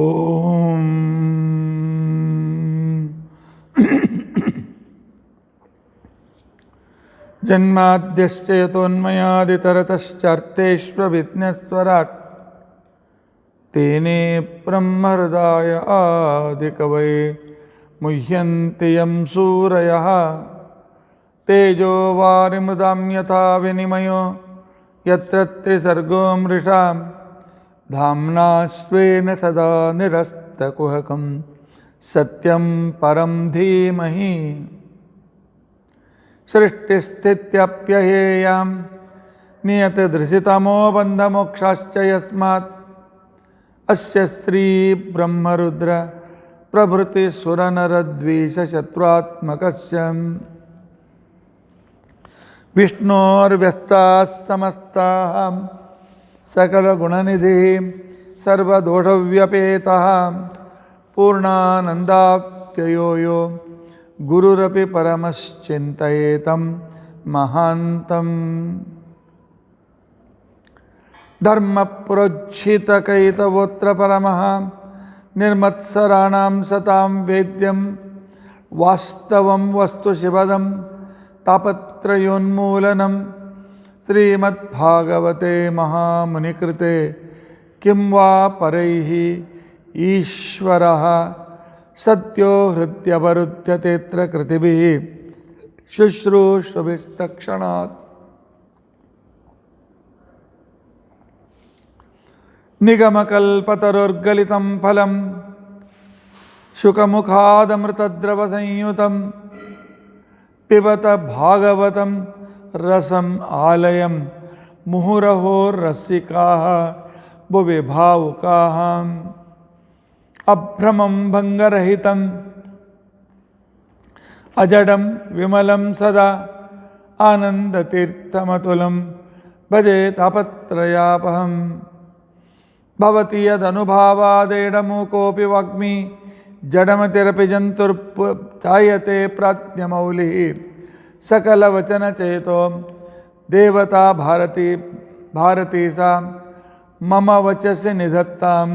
ओम जन्माद्यस्य यतोन्मयादितरतश्चार्थेष्वभिज्ञस्वराट् तेने ब्रह्महृदाय आदिकवये मुह्यन्ति यं सूरयः तेजो वारिमृदां यथा विनिमयो यत्र त्रिसर्गो मृषा धाम्ना स्वेन सदा निरस्तकुहकं सत्यं परं धीमहि सृष्टिस्थित्यप्ययेयां नियतदृशितमो बन्धमोक्षाश्च यस्मात् अस्य श्रीब्रह्मरुद्र प्रभृतिसुरनरद्वीषशत्रुत्मकस्य विष्णोर्व्यस्ताः समस्ताः सकलगुणनिधिः सर्वदोषव्यपेतः पूर्णानन्दाप्ययो यो गुरुरपि परमश्चिन्तयेतं महान्तम् धर्मप्रोज्झितकैतवोऽत्र परमः निर्मत्सराणां सतां वेद्यं वास्तवं वस्तु शिवदं तापत्रयोन्मूलनं श्रीमद्भागवते महामुनिकृते किं वा परैः ईश्वरः सत्यो हृद्यवरुध्यतेऽत्र कृतिभिः शुश्रूषुभिस्तक्षणात् निगमकल्पतरुर्गलितं फलं शुकमुखादमृतद्रवसंयुतं पिबत भागवतं रसम् आलयं मुहुरहो रसिकाः भुवि भावुकाः अभ्रमं भङ्गरहितं अजडं विमलं सदा आनन्दतीर्थमतुलं भजे तापत्रयापहं भवति यदनुभावादेडमूकोऽपि वाग्मी जडमतिरपि जन्तुर्जायते प्राज्ञमौलिः सकलवचनचेतो देवता भारती सा मम वचसि निधत्तां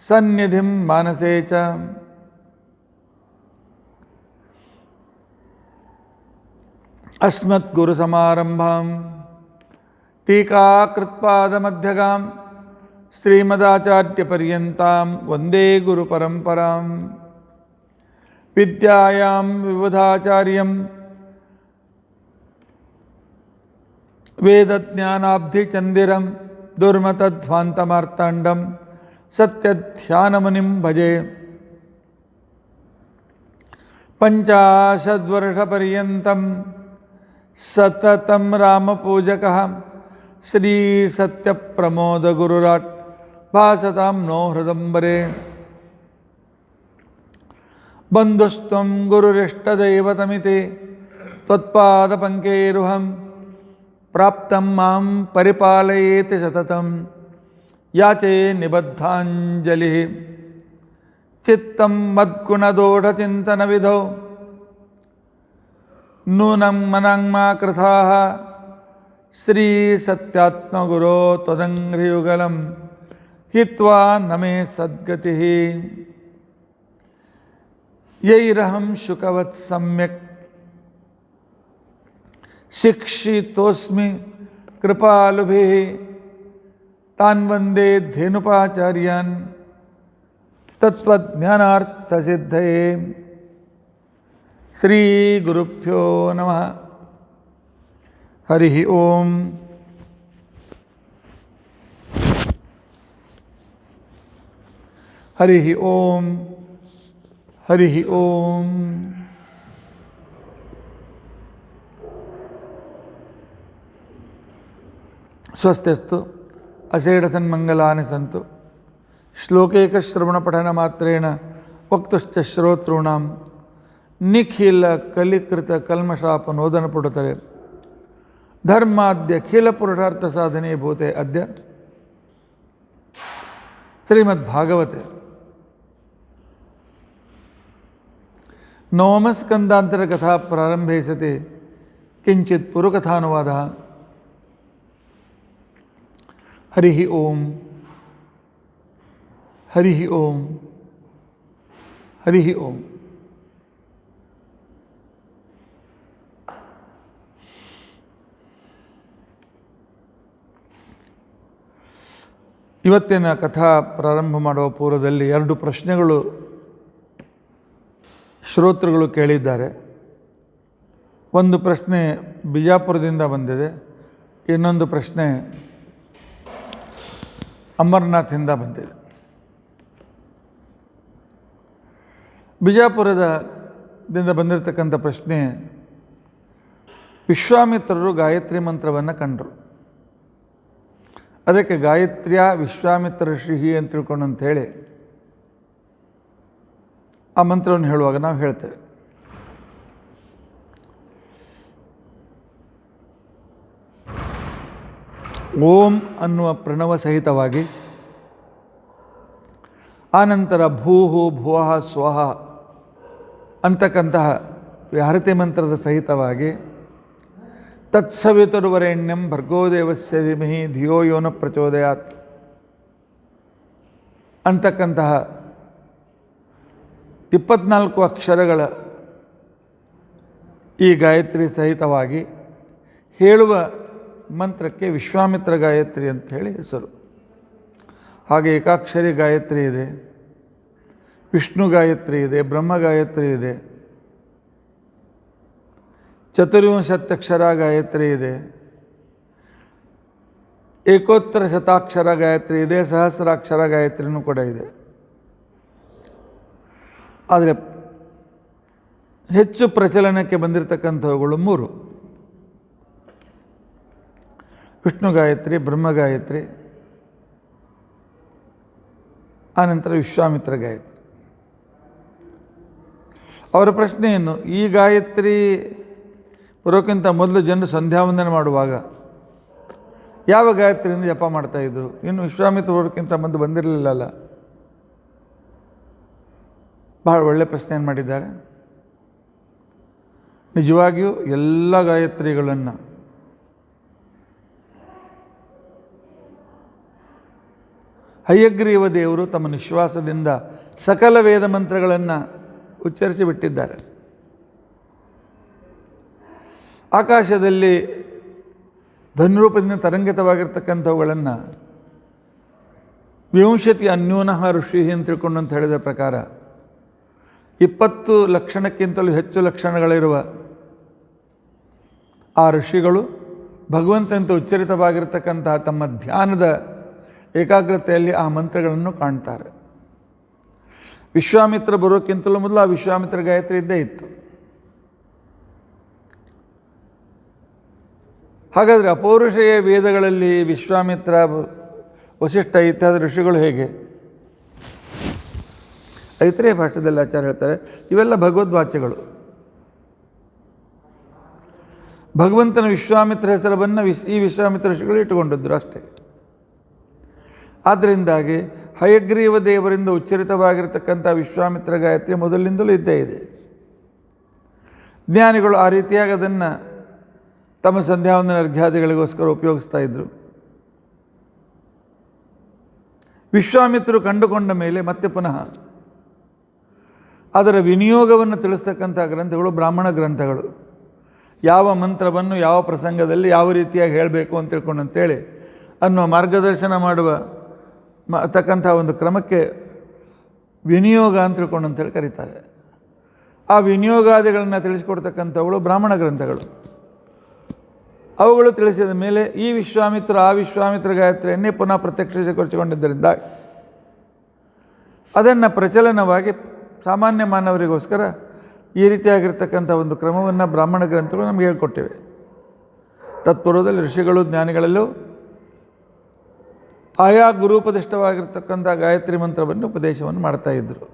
सन्निधिं मानसे च अस्मद्गुरुसमारम्भां टीकाकृत्पादमध्यगां श्रीमदाचार्यपर्यन्तां वन्दे गुरुपरम्परां विद्यायां विबुधाचार्यं वेदज्ञानाब्धिचन्दिरं दुर्मतध्वान्तमार्ताण्डं सत्यध्यानमुनिं भजे 50 वर्षपर्यन्तं सततं रामपूजकः श्रीसत्यप्रमोदगुरुराट् भासतां नो हृदम्बरे बन्धुस्त्वं गुरुरिष्टदैवतमिति त्वत्पादपङ्केरुहं प्राप्तं मां परिपालयेति सततं याचे निबद्धाञ्जलिः चित्तं मद्गुणदोषचिन्तनविधौ नूनं मनाङ्मा कृथाः श्रीसत्यात्मगुरो त्वदङ्घ्रियुगलं हित्वा न मे सद्गतिः यैरहं शुकवत् सम्यक् शिक्षितोऽस्मि कृपालुभिः तान् वन्दे धेनुपाचार्यान् तत्त्वज्ञानार्थसिद्धये श्रीगुरुभ्यो नमः। हरिः ओम। हरिः ओम। हरिः ओम। स्वस्तिस्तु अषेढसन्मङ्गलानि सन्तु श्लोकैकश्रवणपठनमात्रेण वक्तुश्च श्रोतॄणां निखिलकलिकृतकल्मषापनोदनपुटतरे धर्माद्यखिलपुरुषार्थसाधने भूते अद्य श्रीमद्भागवते नवमस्कन्धान्तरकथा प्रारम्भे सति किञ्चित् पुरुकथानुवादः। हरि ओम। ಹರಿ ಓಂ ಹರಿ ಓಂ. ಇವತ್ತಿನ ಕಥಾ ಪ್ರಾರಂಭ ಮಾಡುವ ಪೂರ್ವದಲ್ಲಿ 2 ಪ್ರಶ್ನೆಗಳು ಶ್ರೋತೃಗಳು ಕೇಳಿದ್ದಾರೆ. ಒಂದು ಪ್ರಶ್ನೆ ಬಿಜಾಪುರದಿಂದ ಬಂದಿದೆ, ಇನ್ನೊಂದು ಪ್ರಶ್ನೆ ಅಮರನಾಥಿಂದ ಬಂದಿದೆ. ಬಿಜಾಪುರದಿಂದ ಬಂದಿರತಕ್ಕಂಥ ಪ್ರಶ್ನೆ, ವಿಶ್ವಾಮಿತ್ರರು ಗಾಯತ್ರಿ ಮಂತ್ರವನ್ನು ಕಂಡರು, ಅದಕ್ಕೆ ಗಾಯತ್ರ್ಯ ವಿಶ್ವಾಮಿತ್ರ ಋಷಿ ಅಂತ ತಿಳ್ಕೊಂಡು ಅಂಥೇಳಿ ಆ ಮಂತ್ರವನ್ನು ಹೇಳುವಾಗ ನಾವು ಹೇಳ್ತೇವೆ. ಓಂ ಅನ್ನುವ ಪ್ರಣವ ಸಹಿತವಾಗಿ, ಆನಂತರ ಭೂಹು ಭುವಃ ಸ್ವಹ ಅಂತಕ್ಕಂತಹ ವ್ಯಾಹೃತಿ ಮಂತ್ರದ ಸಹಿತವಾಗಿ, ತತ್ಸವಿತುರ್ವರೆಣ್ಯಂ ಭರ್ಗೋದೇವಸ್ಯ ಧೀಮಹಿ ಧಿಯೋ ಯೋ ನ ಪ್ರಚೋದಯಾತ್ ಅಂತಕ್ಕಂತಹ 24 ಅಕ್ಷರಗಳ ಈ ಗಾಯತ್ರಿ ಸಹಿತವಾಗಿ ಹೇಳುವ ಮಂತ್ರಕ್ಕೆ ವಿಶ್ವಾಮಿತ್ರ ಗಾಯತ್ರಿ ಅಂಥೇಳಿ ಹೆಸರು. ಹಾಗೆ ಏಕಾಕ್ಷರಿ ಗಾಯತ್ರಿ ಇದೆ, ವಿಷ್ಣು ಗಾಯತ್ರಿ ಇದೆ, ಬ್ರಹ್ಮ ಗಾಯತ್ರಿ ಇದೆ, ಚತುರ್ವಿಂಶತ್ಯಕ್ಷರ ಗಾಯತ್ರಿ ಇದೆ, ಏಕೋತ್ತರ ಶತಾಕ್ಷರ ಗಾಯತ್ರಿ ಇದೆ, ಸಹಸ್ರಾಕ್ಷರ ಗಾಯತ್ರಿನೂ ಕೂಡ ಇದೆ. ಆದರೆ ಹೆಚ್ಚು ಪ್ರಚಲನಕ್ಕೆ ಬಂದಿರತಕ್ಕಂಥವುಗಳು 3: ವಿಷ್ಣು ಗಾಯತ್ರಿ, ಬ್ರಹ್ಮ ಗಾಯತ್ರಿ, ಆನಂತರ ವಿಶ್ವಾಮಿತ್ರ ಗಾಯತ್ರಿ. ಅವರ ಪ್ರಶ್ನೆ ಏನು, ಈ ಗಾಯತ್ರಿ ಬರೋಕ್ಕಿಂತ ಮೊದಲು ಜನರು ಸಂಧ್ಯಾವಂದನೆ ಮಾಡುವಾಗ ಯಾವ ಗಾಯತ್ರಿಯಿಂದ ಜಪ ಮಾಡ್ತಾಯಿದ್ರು? ಇನ್ನು ವಿಶ್ವಾಮಿತ್ರ ಬರೋಕ್ಕಿಂತ ಮೊದಲು ಬಂದಿರಲಿಲ್ಲಲ್ಲ. ಬಹಳ ಒಳ್ಳೆಯ ಪ್ರಶ್ನೆಯನ್ನು ಮಾಡಿದ್ದಾರೆ. ನಿಜವಾಗಿಯೂ ಎಲ್ಲ ಗಾಯತ್ರಿಗಳನ್ನು ಹಯಗ್ರೀವ ದೇವರು ತಮ್ಮ ನಿಶ್ವಾಸದಿಂದ ಸಕಲ ವೇದ ಮಂತ್ರಗಳನ್ನು ಉಚ್ಚರಿಸಿ ಬಿಟ್ಟಿದ್ದಾರೆ. ಆಕಾಶದಲ್ಲಿ ಧನುರೂಪದಿಂದ ತರಂಗಿತವಾಗಿರ್ತಕ್ಕಂಥವುಗಳನ್ನು ವಿಂಶತಿ ಅನ್ಯೂನಃ ಋಷಿ ಅಂತ ತಿಳ್ಕೊಂಡು ಅಂತ ಹೇಳಿದ ಪ್ರಕಾರ 20 ಲಕ್ಷಣಕ್ಕಿಂತಲೂ ಹೆಚ್ಚು ಲಕ್ಷಣಗಳಿರುವ ಆ ಋಷಿಗಳು ಭಗವಂತನಂತೆ ಉಚ್ಚರಿತವಾಗಿರ್ತಕ್ಕಂತಹ ತಮ್ಮ ಧ್ಯಾನದ ಏಕಾಗ್ರತೆಯಲ್ಲಿ ಆ ಮಂತ್ರಗಳನ್ನು ಕಾಣ್ತಾರೆ. ವಿಶ್ವಾಮಿತ್ರ ಬರೋಕ್ಕಿಂತಲೂ ಮೊದಲು ಆ ವಿಶ್ವಾಮಿತ್ರ ಗಾಯತ್ರಿ ಇದ್ದೇ ಇತ್ತು. ಹಾಗಾದರೆ ಅಪೌರುಷೇಯ ವೇದಗಳಲ್ಲಿ ವಿಶ್ವಾಮಿತ್ರ, ವಸಿಷ್ಠ ಇತ್ಯಾದಿ ಋಷಿಗಳು ಹೇಗೆ? ಐತರೇಯ ಭಾಷೆಯಲ್ಲಿ ಆಚಾರ್ಯ ಹೇಳ್ತಾರೆ, ಇವೆಲ್ಲ ಭಗವದ್ವಾಚ್ಯಗಳು. ಭಗವಂತನ ವಿಶ್ವಾಮಿತ್ರ ಹೆಸರನ್ನು ಈ ವಿಶ್ವಾಮಿತ್ರ ಋಷಿಗಳು ಇಟ್ಟುಕೊಂಡಿದ್ದರು ಅಷ್ಟೇ. ಆದ್ದರಿಂದಾಗಿ ಹಯಗ್ರೀವ ದೇವರಿಂದ ಉಚ್ಚರಿತವಾಗಿರ್ತಕ್ಕಂಥ ವಿಶ್ವಾಮಿತ್ರ ಗಾಯತ್ರಿ ಮೊದಲಿನಿಂದಲೂ ಇದ್ದೇ ಇದೆ. ಜ್ಞಾನಿಗಳು ಆ ರೀತಿಯಾಗಿ ಅದನ್ನು ತಮ್ಮ ಸಂಧ್ಯಾವಂದನ ಅರ್ಘ್ಯಾದಿಗಳಿಗೋಸ್ಕರ ಉಪಯೋಗಿಸ್ತಾ ಇದ್ದರು. ವಿಶ್ವಾಮಿತ್ರರು ಕಂಡುಕೊಂಡ ಮೇಲೆ ಮತ್ತೆ ಪುನಃ ಅದರ ವಿನಿಯೋಗವನ್ನು ತಿಳಿಸ್ತಕ್ಕಂಥ ಗ್ರಂಥಗಳು ಬ್ರಾಹ್ಮಣ ಗ್ರಂಥಗಳು. ಯಾವ ಮಂತ್ರವನ್ನು ಯಾವ ಪ್ರಸಂಗದಲ್ಲಿ ಯಾವ ರೀತಿಯಾಗಿ ಹೇಳಬೇಕು ಅಂತ ತಿಳ್ಕೊಂಡಂತೇಳಿ ಅನ್ನುವ ಮಾರ್ಗದರ್ಶನ ಮಾಡುವ ತಕ್ಕಂಥ ಒಂದು ಕ್ರಮಕ್ಕೆ ವಿನಿಯೋಗ ಅಂತ ತಿಳ್ಕೊಂಡಂತೇಳಿ ಕರೀತಾರೆ. ಆ ವಿನಿಯೋಗಾದಿಗಳನ್ನು ತಿಳಿಸಿಕೊಡ್ತಕ್ಕಂಥವುಗಳು ಬ್ರಾಹ್ಮಣ ಗ್ರಂಥಗಳು. ಅವುಗಳು ತಿಳಿಸಿದ ಮೇಲೆ ಈ ವಿಶ್ವಾಮಿತ್ರ ಆ ವಿಶ್ವಾಮಿತ್ರ ಗಾಯತ್ರಿಯನ್ನೇ ಪುನಃ ಪ್ರತ್ಯಕ್ಷೀಕರಿಸಿಕೊಂಡಿದ್ದರಿಂದ ಅದನ್ನು ಪ್ರಚಲನವಾಗಿ ಸಾಮಾನ್ಯ ಮಾನವರಿಗೋಸ್ಕರ ಈ ರೀತಿಯಾಗಿರ್ತಕ್ಕಂಥ ಒಂದು ಕ್ರಮವನ್ನು ಬ್ರಾಹ್ಮಣ ಗ್ರಂಥಗಳು ನಮಗೆ ಹೇಳಿಕೊಟ್ಟಿವೆ. ತತ್ಪೂರ್ವದಲ್ಲಿ ಋಷಿಗಳು ಜ್ಞಾನಿಗಳಲ್ಲೂ ಆಯಾ ಗುರುಪದಿಷ್ಟವಾಗಿರ್ತಕ್ಕಂಥ ಗಾಯತ್ರಿ ಮಂತ್ರವನ್ನು ಉಪದೇಶವನ್ನು ಮಾಡ್ತಾಯಿದ್ರು.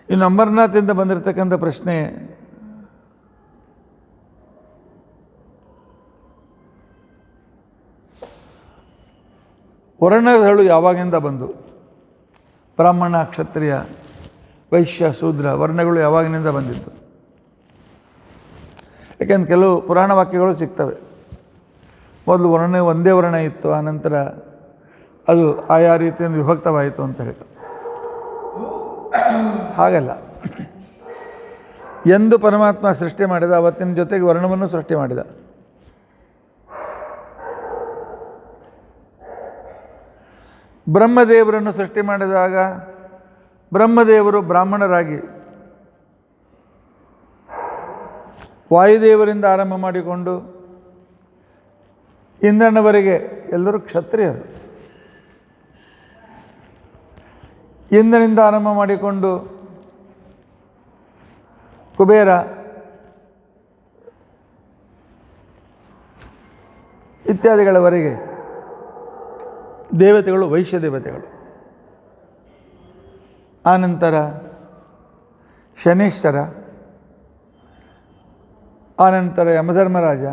ಇನ್ನು ಅಮರನಾಥಿಂದ ಬಂದಿರತಕ್ಕಂಥ ಪ್ರಶ್ನೆ, ವರ್ಣಗಳು ಯಾವಾಗಿಂದ ಬಂದು? ಬ್ರಾಹ್ಮಣ, ಕ್ಷತ್ರಿಯ, ವೈಶ್ಯ, ಶೂದ್ರ ವರ್ಣಗಳು ಯಾವಾಗಿನಿಂದ ಬಂದಿದ್ದು? ಯಾಕೆಂದ್ರೆ ಕೆಲವು ಪುರಾಣ ವಾಕ್ಯಗಳು ಸಿಗ್ತವೆ. ಮೊದಲು ವರ್ಣ ಒಂದೇ ವರ್ಣ ಇತ್ತು, ಆನಂತರ ಅದು ಆಯಾ ರೀತಿಯಿಂದ ವಿಭಕ್ತವಾಯಿತು ಅಂತ ಹೇಳಿದರು. ಹಾಗಲ್ಲ, ಎಂದು ಪರಮಾತ್ಮ ಸೃಷ್ಟಿ ಮಾಡಿದ ಅವತ್ತಿನ ಜೊತೆಗೆ ವರ್ಣವನ್ನು ಸೃಷ್ಟಿ ಮಾಡಿದ. ಬ್ರಹ್ಮದೇವರನ್ನು ಸೃಷ್ಟಿ ಮಾಡಿದಾಗ ಬ್ರಹ್ಮದೇವರು ಬ್ರಾಹ್ಮಣರಾಗಿ ವಾಯುದೇವರಿಂದ ಆರಂಭ ಮಾಡಿಕೊಂಡು ಇಂದ್ರನವರೆಗೆ ಎಲ್ಲರೂ ಕ್ಷತ್ರಿಯರು. ಇಂದ್ರನಿಂದ ಆರಂಭ ಮಾಡಿಕೊಂಡು ಕುಬೇರ ಇತ್ಯಾದಿಗಳವರೆಗೆ ದೇವತೆಗಳು ವೈಶ್ಯ ದೇವತೆಗಳು. ಆನಂತರ ಶನೀಶ್ವರ, ಆನಂತರ ಯಮಧರ್ಮರಾಜ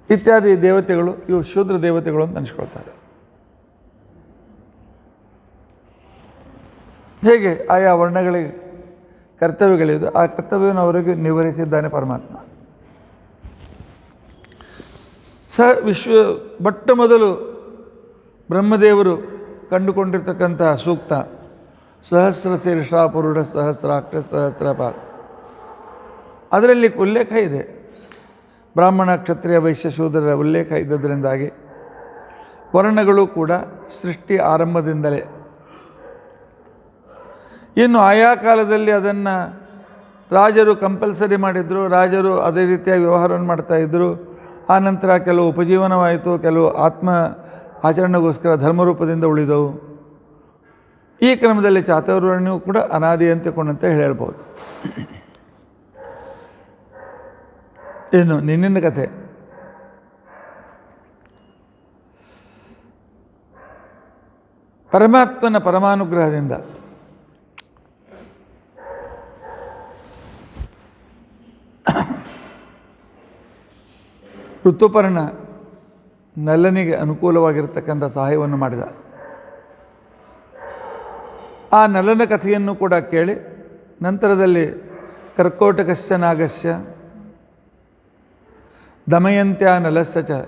ಇತ್ಯಾದಿ ದೇವತೆಗಳು, ಇವು ಶೂದ್ರ ದೇವತೆಗಳು ಅಂತ ಅನಿಸ್ಕೊಳ್ತಾರೆ. ಹೇಗೆ ಆಯಾ ವರ್ಣಗಳಿಗೆ ಕರ್ತವ್ಯಗಳಿದೆ, ಆ ಕರ್ತವ್ಯವನ್ನು ಅವರಿಗೆ ನಿವಾರಿಸಿದ್ದಾನೆ ಪರಮಾತ್ಮ. ಮೊಟ್ಟ ಮೊದಲು ಬ್ರಹ್ಮದೇವರು ಕಂಡುಕೊಂಡಿರ್ತಕ್ಕಂತಹ ಸೂಕ್ತ ಸಹಸ್ರ ಶೀರ್ಷ ಪುರುಡ ಸಹಸ್ರಾಕ್ಷ ಸಹಸ್ರಪಾದ, ಅದರಲ್ಲಿ ಉಲ್ಲೇಖ ಇದೆ. ಬ್ರಾಹ್ಮಣ ಕ್ಷತ್ರಿಯ ವೈಶ್ಯ ಶೂದ್ರರ ಉಲ್ಲೇಖ ಇದ್ದದರಿಂದಾಗಿ ವರ್ಣಗಳು ಕೂಡ ಸೃಷ್ಟಿ ಆರಂಭದಿಂದಲೇ. ಇನ್ನು ಆಯಾ ಕಾಲದಲ್ಲಿ ಅದನ್ನು ರಾಜರು ಕಂಪಲ್ಸರಿ ಮಾಡಿದರು, ರಾಜರು ಅದೇ ರೀತಿಯಾಗಿ ವ್ಯವಹಾರವನ್ನು ಮಾಡ್ತಾಯಿದ್ರು. ಆನಂತರ ಕೆಲವು ಉಪಜೀವನವಾಯಿತು, ಕೆಲವು ಆತ್ಮ ಆಚರಣೆಗೋಸ್ಕರ ಧರ್ಮರೂಪದಿಂದ ಉಳಿದವು. ಈ ಕ್ರಮದಲ್ಲಿ ಚಾತುರ್ವರ್ಣ್ಯವು ಕೂಡ ಅನಾದಿ ಅಂತಿಕೊಂಡಂತೆ ಹೇಳ್ಬೋದು. ಇನ್ನು ನಿನ್ನಿನ ಕಥೆ. ಪರಮಾತ್ಮನ ಪರಮಾನುಗ್ರಹದಿಂದ ಋತುಪರ್ಣ ನಲನಿಗೆ ಅನುಕೂಲವಾಗಿರ್ತಕ್ಕಂಥ ಸಹಾಯವನ್ನು ಮಾಡಿದ. ಆ ನಲನ ಕಥೆಯನ್ನು ಕೂಡ ಕೇಳಿ ನಂತರದಲ್ಲಿ ಕರ್ಕೋಟಕಸ್ಯ ನಾಗಸ್ಯ ದಮಯಂತ್ಯ ನಲಸ್ಯ ಚ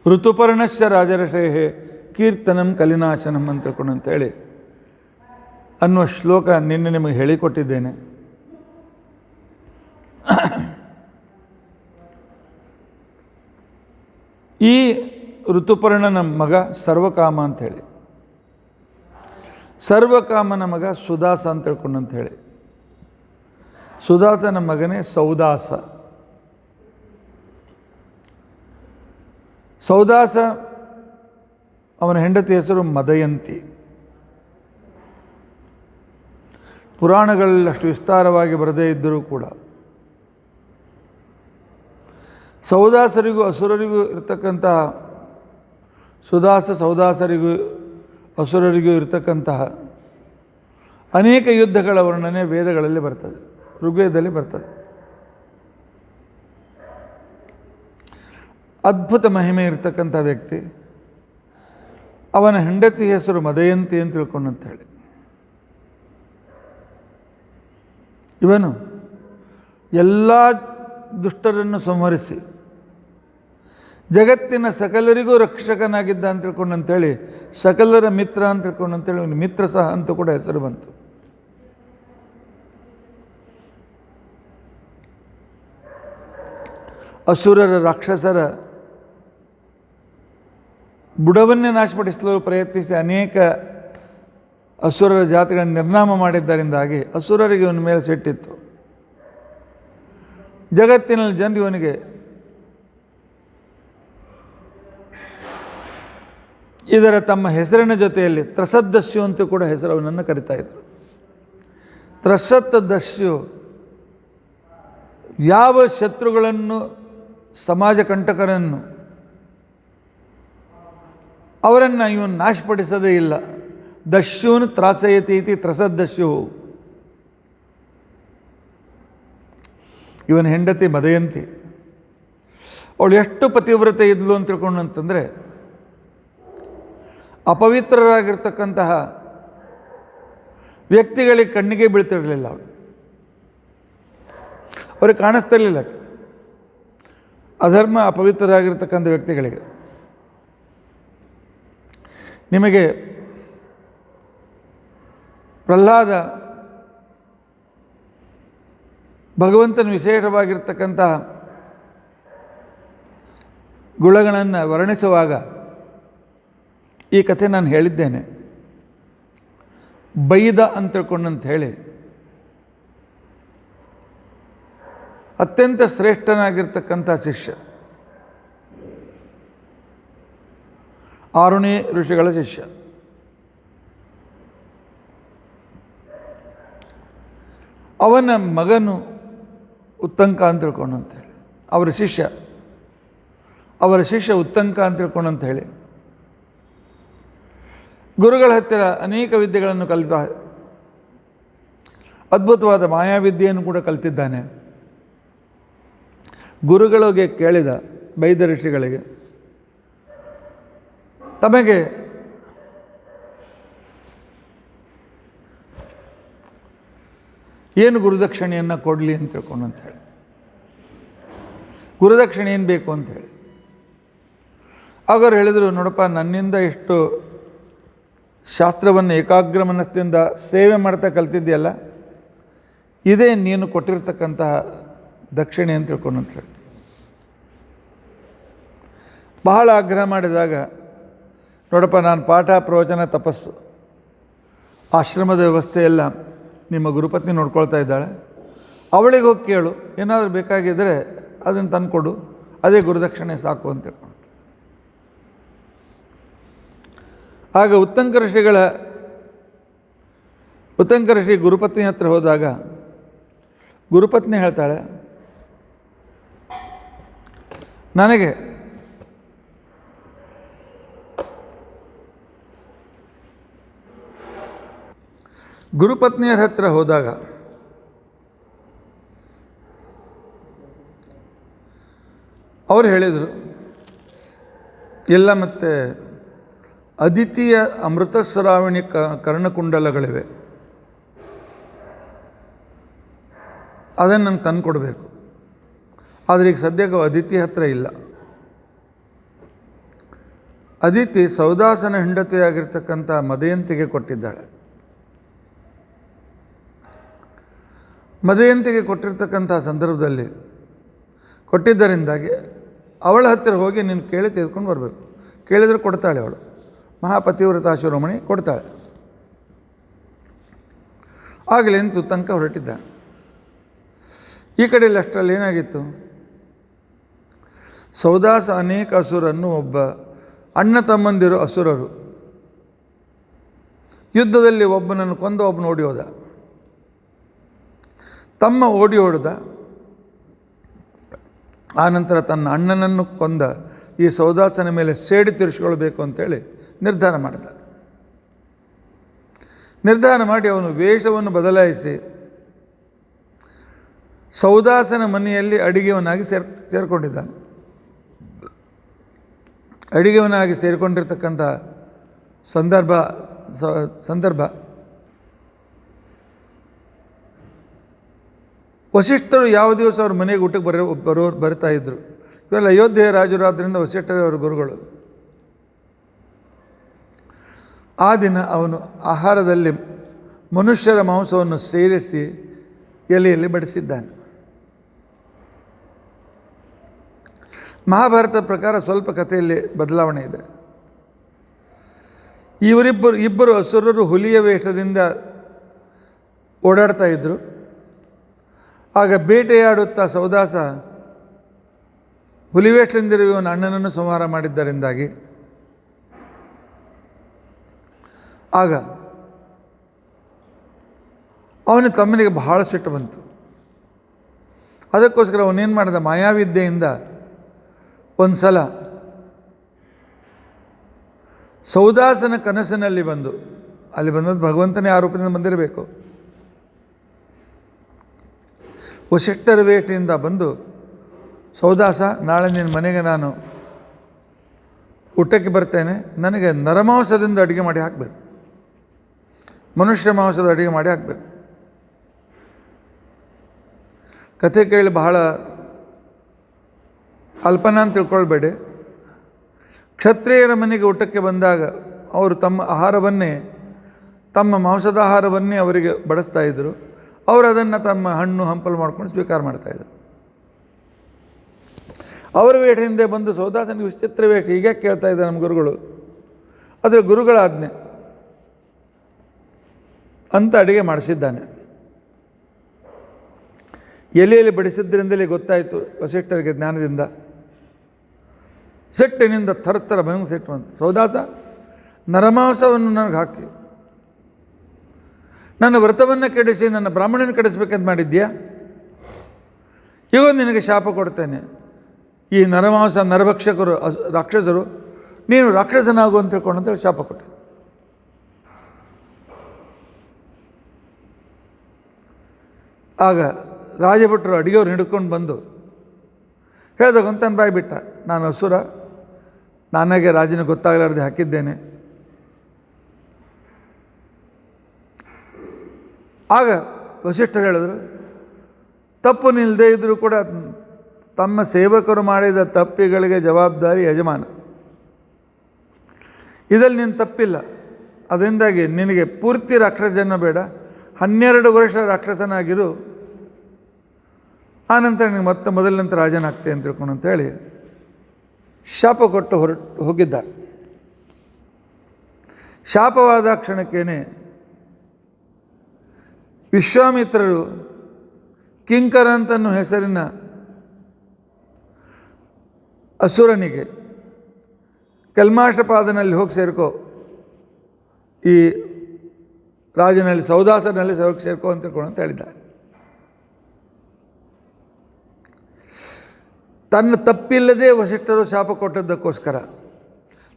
ಋತುಪರ್ಣಸ್ಯ ರಾಜರ್ಷೇಹೇ ಕೀರ್ತನಂ ಕಲಿನಾಶನಂ ಅಂತ ತಿಳ್ಕೊಂಡು ಅಂತೇಳಿ ಅನ್ನುವ ಶ್ಲೋಕ ನಿನ್ನೆ ನಿಮಗೆ ಹೇಳಿಕೊಟ್ಟಿದ್ದೇನೆ. ಈ ಋತುಪರ್ಣನ ಮಗ ಸರ್ವಕಾಮ ಅಂಥೇಳಿ, ಸರ್ವಕಾಮನ ಮಗ ಸುದಾಸ ಅಂತ ತಿಳ್ಕೊಂಡು ಅಂಥೇಳಿ, ಸುದಾಸನ ಮಗನೇ ಸೌದಾಸ. ಸೌದಾಸ ಅವನ ಹೆಂಡತಿ ಹೆಸರು ಮದಯಂತಿ. ಪುರಾಣಗಳಲ್ಲಿ ಅಷ್ಟು ವಿಸ್ತಾರವಾಗಿ ಬರದೇ ಇದ್ದರೂ ಕೂಡ ಸೌದಾಸರಿಗೂ ಅಸುರರಿಗೂ ಇರತಕ್ಕಂತಹ, ಸೌದಾಸರಿಗೂ ಅಸುರರಿಗೂ ಇರತಕ್ಕಂತಹ ಅನೇಕ ಯುದ್ಧಗಳ ವರ್ಣನೆ ವೇದಗಳಲ್ಲಿ ಬರ್ತದೆ, ಋಗ್ವೇದದಲ್ಲಿ ಬರ್ತದೆ. ಅದ್ಭುತ ಮಹಿಮೆ ಇರತಕ್ಕಂಥ ವ್ಯಕ್ತಿ. ಅವನ ಹೆಂಡತಿ ಹೆಸರು ಮದಯಂತಿ ಅಂತ ತಿಳ್ಕೊಂಡಂತ ಹೇಳಿ. ಇವನು ಎಲ್ಲ ದುಷ್ಟರನ್ನು ಸಂಹರಿಸಿ ಜಗತ್ತಿನ ಸಕಲರಿಗೂ ರಕ್ಷಕನಾಗಿದ್ದ ಅಂತ ತಿಳ್ಕೊಂಡಂತೇಳಿ, ಸಕಲರ ಮಿತ್ರ ಅಂತ ತಿಳ್ಕೊಂಡಂತೇಳಿ ಅವನು ಮಿತ್ರ ಸಹ ಅಂತ ಕೂಡ ಹೆಸರು ಬಂತು. ಅಸುರರ ರಾಕ್ಷಸರ ಬುಡವನ್ನೇ ನಾಶಪಡಿಸಲು ಪ್ರಯತ್ನಿಸಿ ಅನೇಕ ಅಸುರರ ಜಾತಿಗಳನ್ನು ನಿರ್ನಾಮ ಮಾಡಿದ್ದರಿಂದಾಗಿ ಅಸುರರಿಗೆ ಇವನ ಮೇಲೆ ಸಿಟ್ಟಿತ್ತು. ಜಗತ್ತಿನಲ್ಲಿ ಜನರು ಇವನಿಗೆ ಇದರ ತಮ್ಮ ಹೆಸರಿನ ಜೊತೆಯಲ್ಲಿ ತ್ರಸದ್ದಸ್ಯು ಅಂತ ಕೂಡ ಹೆಸರು ಅವನನ್ನು ಕರಿತಾ ಇದ್ರು. ತ್ರಸತ್ತ ದಸ್ಯು ಯಾವ ಶತ್ರುಗಳನ್ನು, ಸಮಾಜ ಕಂಟಕರನ್ನು ಅವರನ್ನು ಇವನು ನಾಶಪಡಿಸದೇ ಇಲ್ಲ. ದಸ್ಯೂನ್ ತ್ರಾಸಯತಿ ಇತಿ ತ್ರಸದ್ದಸ್ಯು. ಇವನ ಹೆಂಡತಿ ಮದಯಂತಿ, ಅವಳು ಎಷ್ಟು ಪತಿವ್ರತೆ ಇದ್ಲು ಅಂತ ತಿಳ್ಕೊಂಡಂತಂದರೆ, ಅಪವಿತ್ರರಾಗಿರ್ತಕ್ಕಂತಹ ವ್ಯಕ್ತಿಗಳಿಗೆ ಕಣ್ಣಿಗೆ ಬೀಳ್ತಿರಲಿಲ್ಲ. ಅವ್ರಿಗೆ ಕಾಣಿಸ್ತಿರಲಿಲ್ಲ. ಅಧರ್ಮ ಅಪವಿತ್ರರಾಗಿರ್ತಕ್ಕಂಥ ವ್ಯಕ್ತಿಗಳಿಗೆ. ನಿಮಗೆ ಪ್ರಹ್ಲಾದ ಭಗವಂತನ ವಿಶೇಷವಾಗಿರ್ತಕ್ಕಂತಹ ಗುಣಗಳನ್ನು ವರ್ಣಿಸುವಾಗ ಈ ಕಥೆ ನಾನು ಹೇಳಿದ್ದೇನೆ. ಬೈದ ಅಂತ ತಿಳ್ಕೊಂಡಂತ ಹೇಳಿ ಅತ್ಯಂತ ಶ್ರೇಷ್ಠನಾಗಿರ್ತಕ್ಕಂಥ ಶಿಷ್ಯ, ಆರುಣಿ ಋಷಿಗಳ ಶಿಷ್ಯ. ಅವನ ಮಗನು ಉತ್ತಂಕ ಅಂತ ತಿಳ್ಕೊಂಡಂತೇಳಿ, ಅವರ ಶಿಷ್ಯ ಉತ್ತಂಕ ಅಂತ ತಿಳ್ಕೊಂಡಂತ ಹೇಳಿ ಗುರುಗಳ ಹತ್ತಿರ ಅನೇಕ ವಿದ್ಯೆಗಳನ್ನು ಕಲಿತ, ಅದ್ಭುತವಾದ ಮಾಯಾವಿದ್ಯೆಯನ್ನು ಕೂಡ ಕಲಿತಿದ್ದಾನೆ. ಗುರುಗಳಿಗೆ ಕೇಳಿದ, ಬೈದ ಋಷಿಗಳಿಗೆ, ತಮಗೆ ಏನು ಗುರುದಕ್ಷಿಣೆಯನ್ನು ಕೊಡಲಿ ಅಂತ ತಿಳ್ಕೊಂಡು ಅಂತೇಳಿ, ಗುರುದಕ್ಷಿಣೆ ಏನು ಬೇಕು ಅಂಥೇಳಿ. ಅವರು ಹೇಳಿದರು, ನೋಡಪ್ಪ, ನನ್ನಿಂದ ಇಷ್ಟು ಶಾಸ್ತ್ರವನ್ನು ಏಕಾಗ್ರ ಮನಸ್ಸಿಂದ ಸೇವೆ ಮಾಡ್ತಾ ಕಲ್ತಿದ್ದೀಯಲ್ಲ, ಇದೇ ನೀನು ಕೊಟ್ಟಿರ್ತಕ್ಕಂತಹ ದಕ್ಷಿಣೆ ಅಂತ ತಿಳ್ಕೊಂಡಂತ ಹೇಳಿ ಬಹಳ ಆಗ್ರಹ ಮಾಡಿದಾಗ, ನೋಡಪ್ಪ, ನಾನು ಪಾಠ ಪ್ರವಚನ ತಪಸ್ಸು ಆಶ್ರಮದ ವ್ಯವಸ್ಥೆ ಎಲ್ಲ ನಿಮ್ಮ ಗುರುಪತ್ನಿ ನೋಡ್ಕೊಳ್ತಾ ಇದ್ದಾಳೆ, ಅವಳಿಗೆ ಹೋಗಿ ಕೇಳು, ಏನಾದರೂ ಬೇಕಾಗಿದ್ದರೆ ಅದನ್ನು ತಂದುಕೊಡು, ಅದೇ ಗುರುದಕ್ಷಿಣೆ ಸಾಕು ಅಂತ ತಿಳ್ಕೊಂಡು. ಆಗ ಉತ್ತಂಕ ಋಷಿ ಗುರುಪತ್ನಿ ಹತ್ರ ಹೋದಾಗ ಗುರುಪತ್ನಿ ಹೇಳ್ತಾಳೆ, ನನಗೆ ಗುರುಪತ್ನಿಯರ ಹತ್ರ ಹೋದಾಗ ಅವರು ಹೇಳಿದರು, ಎಲ್ಲ ಮತ್ತು ಅದಿತಿಯ ಅಮೃತಸ್ರಾವಿಣಿ ಕರ್ಣಕುಂಡಲಗಳಿವೆ, ಅದನ್ನು ನಂಗೆ ತಂದು ಕೊಡಬೇಕು. ಆದರೆ ಈಗ ಸದ್ಯಕ್ಕೆ ಅದಿತಿ ಹತ್ರ ಇಲ್ಲ. ಅದಿತಿ ಸೌದಾಸನ ಹೆಂಡತಿಯಾಗಿರ್ತಕ್ಕಂಥ ಮದಯಂತಿಗೆ ಕೊಟ್ಟಿದ್ದಾಳೆ. ಮದಯಂತಿಗೆ ಕೊಟ್ಟಿರ್ತಕ್ಕಂಥ ಸಂದರ್ಭದಲ್ಲಿ ಕೊಟ್ಟಿದ್ದರಿಂದಾಗಿ ಅವಳ ಹತ್ತಿರ ಹೋಗಿ ನೀನು ಕೇಳಿ ತೆಗೆದುಕೊಂಡು ಬರಬೇಕು. ಕೇಳಿದರೆ ಕೊಡ್ತಾಳೆ ಅವಳು, ಮಹಾಪತಿವ್ರತಾ ಶಿರೋಮಣಿ ಕೊಡ್ತಾಳೆ. ಆಗಲೇ ನಿಂತು ತನಕ ಹೊರಟಿದ್ದಾನೆ. ಈ ಕಡೆಯಲ್ಲಿ ಅಷ್ಟರಲ್ಲಿ ಏನಾಗಿತ್ತು, ಸೌದಾಸ ಅನೇಕ ಅಸುರನ್ನು, ಒಬ್ಬ ಅಣ್ಣ ತಮ್ಮಂದಿರು ಅಸುರರು ಯುದ್ಧದಲ್ಲಿ ಒಬ್ಬನನ್ನು ಕೊಂದ, ಒಬ್ಬನು ಓಡಿ ಹೋದ. ತಮ್ಮ ಓಡಿ ಹೊಡೆದ, ಆನಂತರ ತನ್ನ ಅಣ್ಣನನ್ನು ಕೊಂದ ಈ ಸೌದಾಸನ ಮೇಲೆ ಸೇಡಿ ತೀರಿಸಿಕೊಳ್ಬೇಕು ಅಂತೇಳಿ ನಿರ್ಧಾರ ಮಾಡಿದ. ನಿರ್ಧಾರ ಮಾಡಿ ಅವನು ವೇಷವನ್ನು ಬದಲಾಯಿಸಿ ಸೌದಾಸನ ಮನೆಯಲ್ಲಿ ಅಡಿಗೆವನಾಗಿ ಸೇರಿಕೊಂಡಿದ್ದಾನೆ. ಅಡಿಗೆವನಾಗಿ ಸೇರಿಕೊಂಡಿರ್ತಕ್ಕಂಥ ಸಂದರ್ಭ ವಸಿಷ್ಠರು ಯಾವ ದಿವಸ ಅವ್ರ ಮನೆಗೆ ಊಟಕ್ಕೆ ಬರ್ತಾಯಿದ್ರು. ಇವೆಲ್ಲ ಅಯೋಧ್ಯೆಯ ರಾಜರಾದ್ದರಿಂದ ವಸಿಷ್ಠರೇ ಅವರ ಗುರುಗಳು. ಆ ದಿನ ಅವನು ಆಹಾರದಲ್ಲಿ ಮನುಷ್ಯರ ಮಾಂಸವನ್ನು ಸೇರಿಸಿ ಎಲೆಯಲ್ಲಿ ಬಡಿಸಿದ್ದಾನೆ. ಮಹಾಭಾರತ ಪ್ರಕಾರ ಸ್ವಲ್ಪ ಕಥೆಯಲ್ಲಿ ಬದಲಾವಣೆ ಇದೆ. ಇಬ್ಬರು ಅಸುರರು ಹುಲಿಯ ವೇಷದಿಂದ ಓಡಾಡ್ತಾ ಇದ್ದರು. ಆಗ ಬೇಟೆಯಾಡುತ್ತಾ ಸೌದಾಸ ಹುಲಿವೇಷದಿಂದಿರುವ ಇವನ ಅಣ್ಣನನ್ನು ಸಂಹಾರ ಮಾಡಿದ್ದರಿಂದಾಗಿ ಆಗ ಅವನ ತಮ್ಮನಿಗೆ ಬಹಳ ಸಿಟ್ಟು ಬಂತು. ಅದಕ್ಕೋಸ್ಕರ ಅವನೇನು ಮಾಡಿದ, ಮಾಯಾವಿದ್ಯೆಯಿಂದ ಒಂದು ಸಲ ಸೌದಾಸನ ಕನಸಿನಲ್ಲಿ ಬಂದು, ಅಲ್ಲಿ ಬಂದದ್ದು ಭಗವಂತನೇ ಆ ರೂಪದಿಂದ ಬಂದಿರಬೇಕು, ವಸಿಷ್ಠರ ವೇಷದಿಂದ ಬಂದು, ಸೌದಾಸ ನಾಳೆ ನಿನ್ನ ಮನೆಗೆ ನಾನು ಊಟಕ್ಕೆ ಬರ್ತೇನೆ, ನನಗೆ ನರಮಾಂಸದಿಂದ ಅಡುಗೆ ಮಾಡಿ ಹಾಕಬೇಕು, ಮನುಷ್ಯ ಮಾಂಸದ ಅಡುಗೆ ಮಾಡಿ ಹಾಕಬೇಕು. ಕಥೆ ಕೇಳಿ ಬಹಳ ಅಲ್ಪನಾ ಅಂತ ತಿಳ್ಕೊಳ್ಬೇಡಿ. ಕ್ಷತ್ರಿಯರ ಮನೆಗೆ ಊಟಕ್ಕೆ ಬಂದಾಗ ಅವರು ತಮ್ಮ ಆಹಾರವನ್ನೇ, ತಮ್ಮ ಮಾಂಸದ ಆಹಾರವನ್ನೇ ಅವರಿಗೆ ಬಡಿಸ್ತಾ ಇದ್ದರು. ಅವರು ಅದನ್ನು ತಮ್ಮ ಹಣ್ಣು ಹಂಪಲು ಮಾಡ್ಕೊಂಡು ಸ್ವೀಕಾರ ಮಾಡ್ತಾಯಿದ್ರು. ಅವರ ವೇಷ ಹಿಂದೆ ಬಂದು ಸೌದಾಸನಿಗೆ ವಿಚಿತ್ರ ವೇಷ ಹೀಗೆ ಕೇಳ್ತಾ ಇದ್ದಾರೆ ನಮ್ಮ ಗುರುಗಳು, ಅದರ ಗುರುಗಳ ಆಜ್ಞೆ ಅಂತ ಅಡುಗೆ ಮಾಡಿಸಿದ್ದಾನೆ. ಎಲೆಯಲ್ಲಿ ಬಡಿಸಿದ್ದರಿಂದಲೇ ಗೊತ್ತಾಯಿತು ವಸಿಷ್ಠರಿಗೆ ಜ್ಞಾನದಿಂದ. ಸೆಟ್ಟಿನಿಂದ ಥರಥರ ಭಂಗ ಸೆಟ್ಟು ಬಂತು. ಸೌದಾಸ, ನರಮಾಂಸವನ್ನು ನನಗೆ ಹಾಕಿ ನನ್ನ ವ್ರತವನ್ನು ಕೆಡಿಸಿ ನನ್ನ ಬ್ರಾಹ್ಮಣನ ಕೆಡಿಸ್ಬೇಕಂತ ಮಾಡಿದ್ಯಾ? ಈಗ ನಿನಗೆ ಶಾಪ ಕೊಡ್ತೇನೆ, ಈ ನರಮಾಂಸ ನರಭಕ್ಷಕರು ರಾಕ್ಷಸರು, ನೀನು ರಾಕ್ಷಸನಾಗು ಅಂತ ತಿಳ್ಕೊಂಡು ಅಂತೇಳಿ ಶಾಪ ಕೊಟ್ಟೆ. ಆಗ ರಾಜಭಟ್ರು ಅಡಿಗೆಯವ್ರು ಹಿಡ್ಕೊಂಡು ಬಂದು ಹೇಳಿದಾಗ ಅಂತನ ಬಾಯಿ ಬಿಟ್ಟ, ನಾನು ಅಸುರ, ನನಗೆ ರಾಜನಿಗೆ ಗೊತ್ತಾಗಲಾರ್ದೆ ಹಾಕಿದ್ದೇನೆ. ಆಗ ವಸಿಷ್ಠರು ಹೇಳಿದ್ರು, ತಪ್ಪು ನಿಲ್ಲದೇ ಇದ್ದರೂ ಕೂಡ ತಮ್ಮ ಸೇವಕರು ಮಾಡಿದ ತಪ್ಪಿಗಳಿಗೆ ಜವಾಬ್ದಾರಿ ಯಜಮಾನ, ಇದರಲ್ಲಿ ನೀನು ತಪ್ಪಿಲ್ಲ, ಅದರಿಂದಾಗಿ ನಿನಗೆ ಪೂರ್ತಿ ರಾಕ್ಷಸ ಜನ್ಮ ಬೇಡ, 12 ವರ್ಷ ರಾಕ್ಷಸನಾಗಿರು, ಆನಂತರ ನಿನಗೆ ಮತ್ತೆ ಮೊದಲಿನಂತರ ರಾಜನಾಗ್ತೆ ಅಂತ ತಿಳ್ಕೊಂಡು ಅಂತೇಳಿ ಶಾಪ ಕೊಟ್ಟು ಹೋಗಿದ್ದಾರೆ. ಶಾಪವಾದ ಕ್ಷಣಕ್ಕೇನೆ ವಿಶ್ವಾಮಿತ್ರರು ಕಿಂಕರ ಅಂತನ್ನೋ ಹೆಸರಿನ ಅಸುರನಿಗೆ ಕಲ್ಮಾಷಪಾದನಲ್ಲಿ ಹೋಗಿ ಸೇರ್ಕೋ, ಈ ರಾಜನಲ್ಲಿ ಸೌದಾಸನಲ್ಲಿ ಹೋಗಿ ಸೇರ್ಕೋ ಅಂತ ತಿಳ್ಕೊಂಡು ಅಂತ ಹೇಳಿದ್ದಾರೆ. ತನ್ನ ತಪ್ಪಿಲ್ಲದೆ ವಸಿಷ್ಠರು ಶಾಪ ಕೊಟ್ಟದ್ದಕ್ಕೋಸ್ಕರ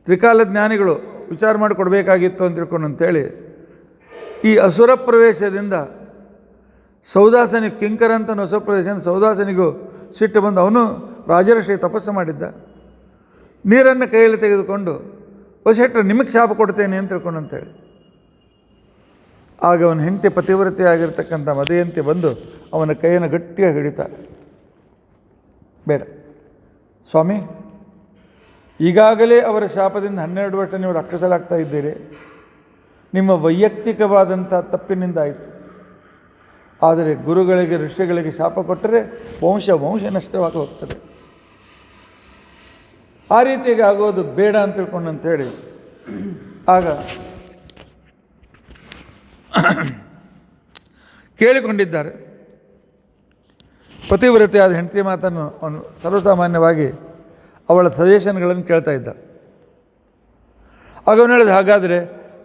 ತ್ರಿಕಾಲ ಜ್ಞಾನಿಗಳು ವಿಚಾರ ಮಾಡಿ ಕೊಡಬೇಕಾಗಿತ್ತು ಅಂತ ತಿಳ್ಕೊಂಡು ಅಂತೇಳಿ ಈ ಅಸುರ ಪ್ರವೇಶದಿಂದ ಸೌದಾಸನಿಗೆ ಕಿಂಕರ ಅಂತ ಅಸುರ ಪ್ರವೇಶದಿಂದ ಸೌದಾಸನಿಗೂ ಸಿಟ್ಟು ಬಂದು ಅವನು ರಾಜರ್ಷಿ ತಪಸ್ಸು ಮಾಡಿದ್ದ. ನೀರನ್ನು ಕೈಯಲ್ಲಿ ತೆಗೆದುಕೊಂಡು ವಸಿಷ್ಠರು ನಿಮಗೆ ಶಾಪ ಕೊಡ್ತೇನೆ ಅಂತ ತಿಳ್ಕೊಂಡು ಅಂತೇಳಿ ಆಗ ಅವನ ಹೆಂಡತಿ ಪತಿವ್ರತೆ ಆಗಿರ್ತಕ್ಕಂಥ ಮದೆಯಂತೆ ಬಂದು ಅವನ ಕೈಯನ್ನು ಗಟ್ಟಿಯಾಗಿ ಹಿಡಿತಾಳೆ. ಬೇಡ ಸ್ವಾಮಿ, ಈಗಾಗಲೇ ಅವರ ಶಾಪದಿಂದ 12 ವರ್ಷ ನೀವು ರಾಕ್ಷಸರಾಗ್ತಾ ಇದ್ದೀರಿ, ನಿಮ್ಮ ವೈಯಕ್ತಿಕವಾದಂಥ ತಪ್ಪಿನಿಂದ ಆಯಿತು. ಆದರೆ ಗುರುಗಳಿಗೆ ಋಷಿಗಳಿಗೆ ಶಾಪ ಕೊಟ್ಟರೆ ವಂಶ ನಷ್ಟವಾಗಿ ಹೋಗ್ತದೆ, ಆ ರೀತಿಯಾಗಿ ಆಗೋದು ಬೇಡ ಅಂತ ತಿಳ್ಕೊಂಡು ಅಂಥೇಳಿ ಆಗ ಕೇಳಿಕೊಂಡಿದ್ದಾರೆ. ಪತಿವ್ರತೆಯಾದ ಹೆಂಡತಿ ಮಾತನ್ನು ಅವನು ಸರ್ವಸಾಮಾನ್ಯವಾಗಿ ಅವಳ ಸಜೆಷನ್ಗಳನ್ನು ಕೇಳ್ತಾ ಇದ್ದ. ಆಗ ಅವನು ಹೇಳಿದ, ಹಾಗಾದರೆ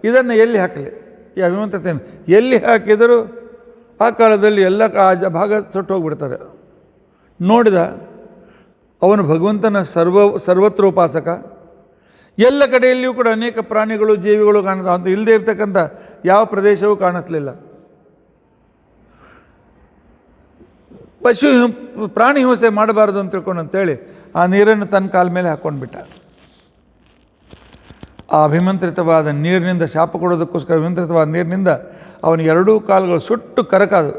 ಇದನ್ನು ಎಲ್ಲಿ ಹಾಕಲಿ, ಈ ಅಭಿಮಂತ್ರತೆಯನ್ನು ಎಲ್ಲಿ ಹಾಕಿದರೂ ಆ ಕಾಲದಲ್ಲಿ ಎಲ್ಲ ಭಾಗ ಸುಟ್ಟು ಹೋಗ್ಬಿಡ್ತಾರೆ. ನೋಡಿದ ಅವನು ಭಗವಂತನ ಸರ್ವತ್ರ ಉಪಾಸಕ, ಎಲ್ಲ ಕಡೆಯಲ್ಲಿಯೂ ಕೂಡ ಅನೇಕ ಪ್ರಾಣಿಗಳು ಜೀವಿಗಳು ಕಾಣ್ತಾ, ಅಂತ ಇಲ್ಲದೇ ಇರ್ತಕ್ಕಂಥ ಯಾವ ಪ್ರದೇಶವೂ ಕಾಣಿಸ್ಲಿಲ್ಲ. ಪ್ರಾಣಿ ಹಿಂಸೆ ಮಾಡಬಾರ್ದು ಅಂತ ತಿಳ್ಕೊಂಡು ಅಂತೇಳಿ ಆ ನೀರನ್ನು ತನ್ನ ಕಾಲ ಮೇಲೆ ಹಾಕ್ಕೊಂಡ್ಬಿಟ್ಟ. ಆ ಅಭಿಮಂತ್ರಿತವಾದ ನೀರಿನಿಂದ ಶಾಪ ಕೊಡೋದಕ್ಕೋಸ್ಕರ ಅಭಿಮಂತ್ರಿತವಾದ ನೀರಿನಿಂದ ಅವನಿಗೆ 2 ಕಾಲುಗಳು ಸುಟ್ಟು ಕರಕಾದು,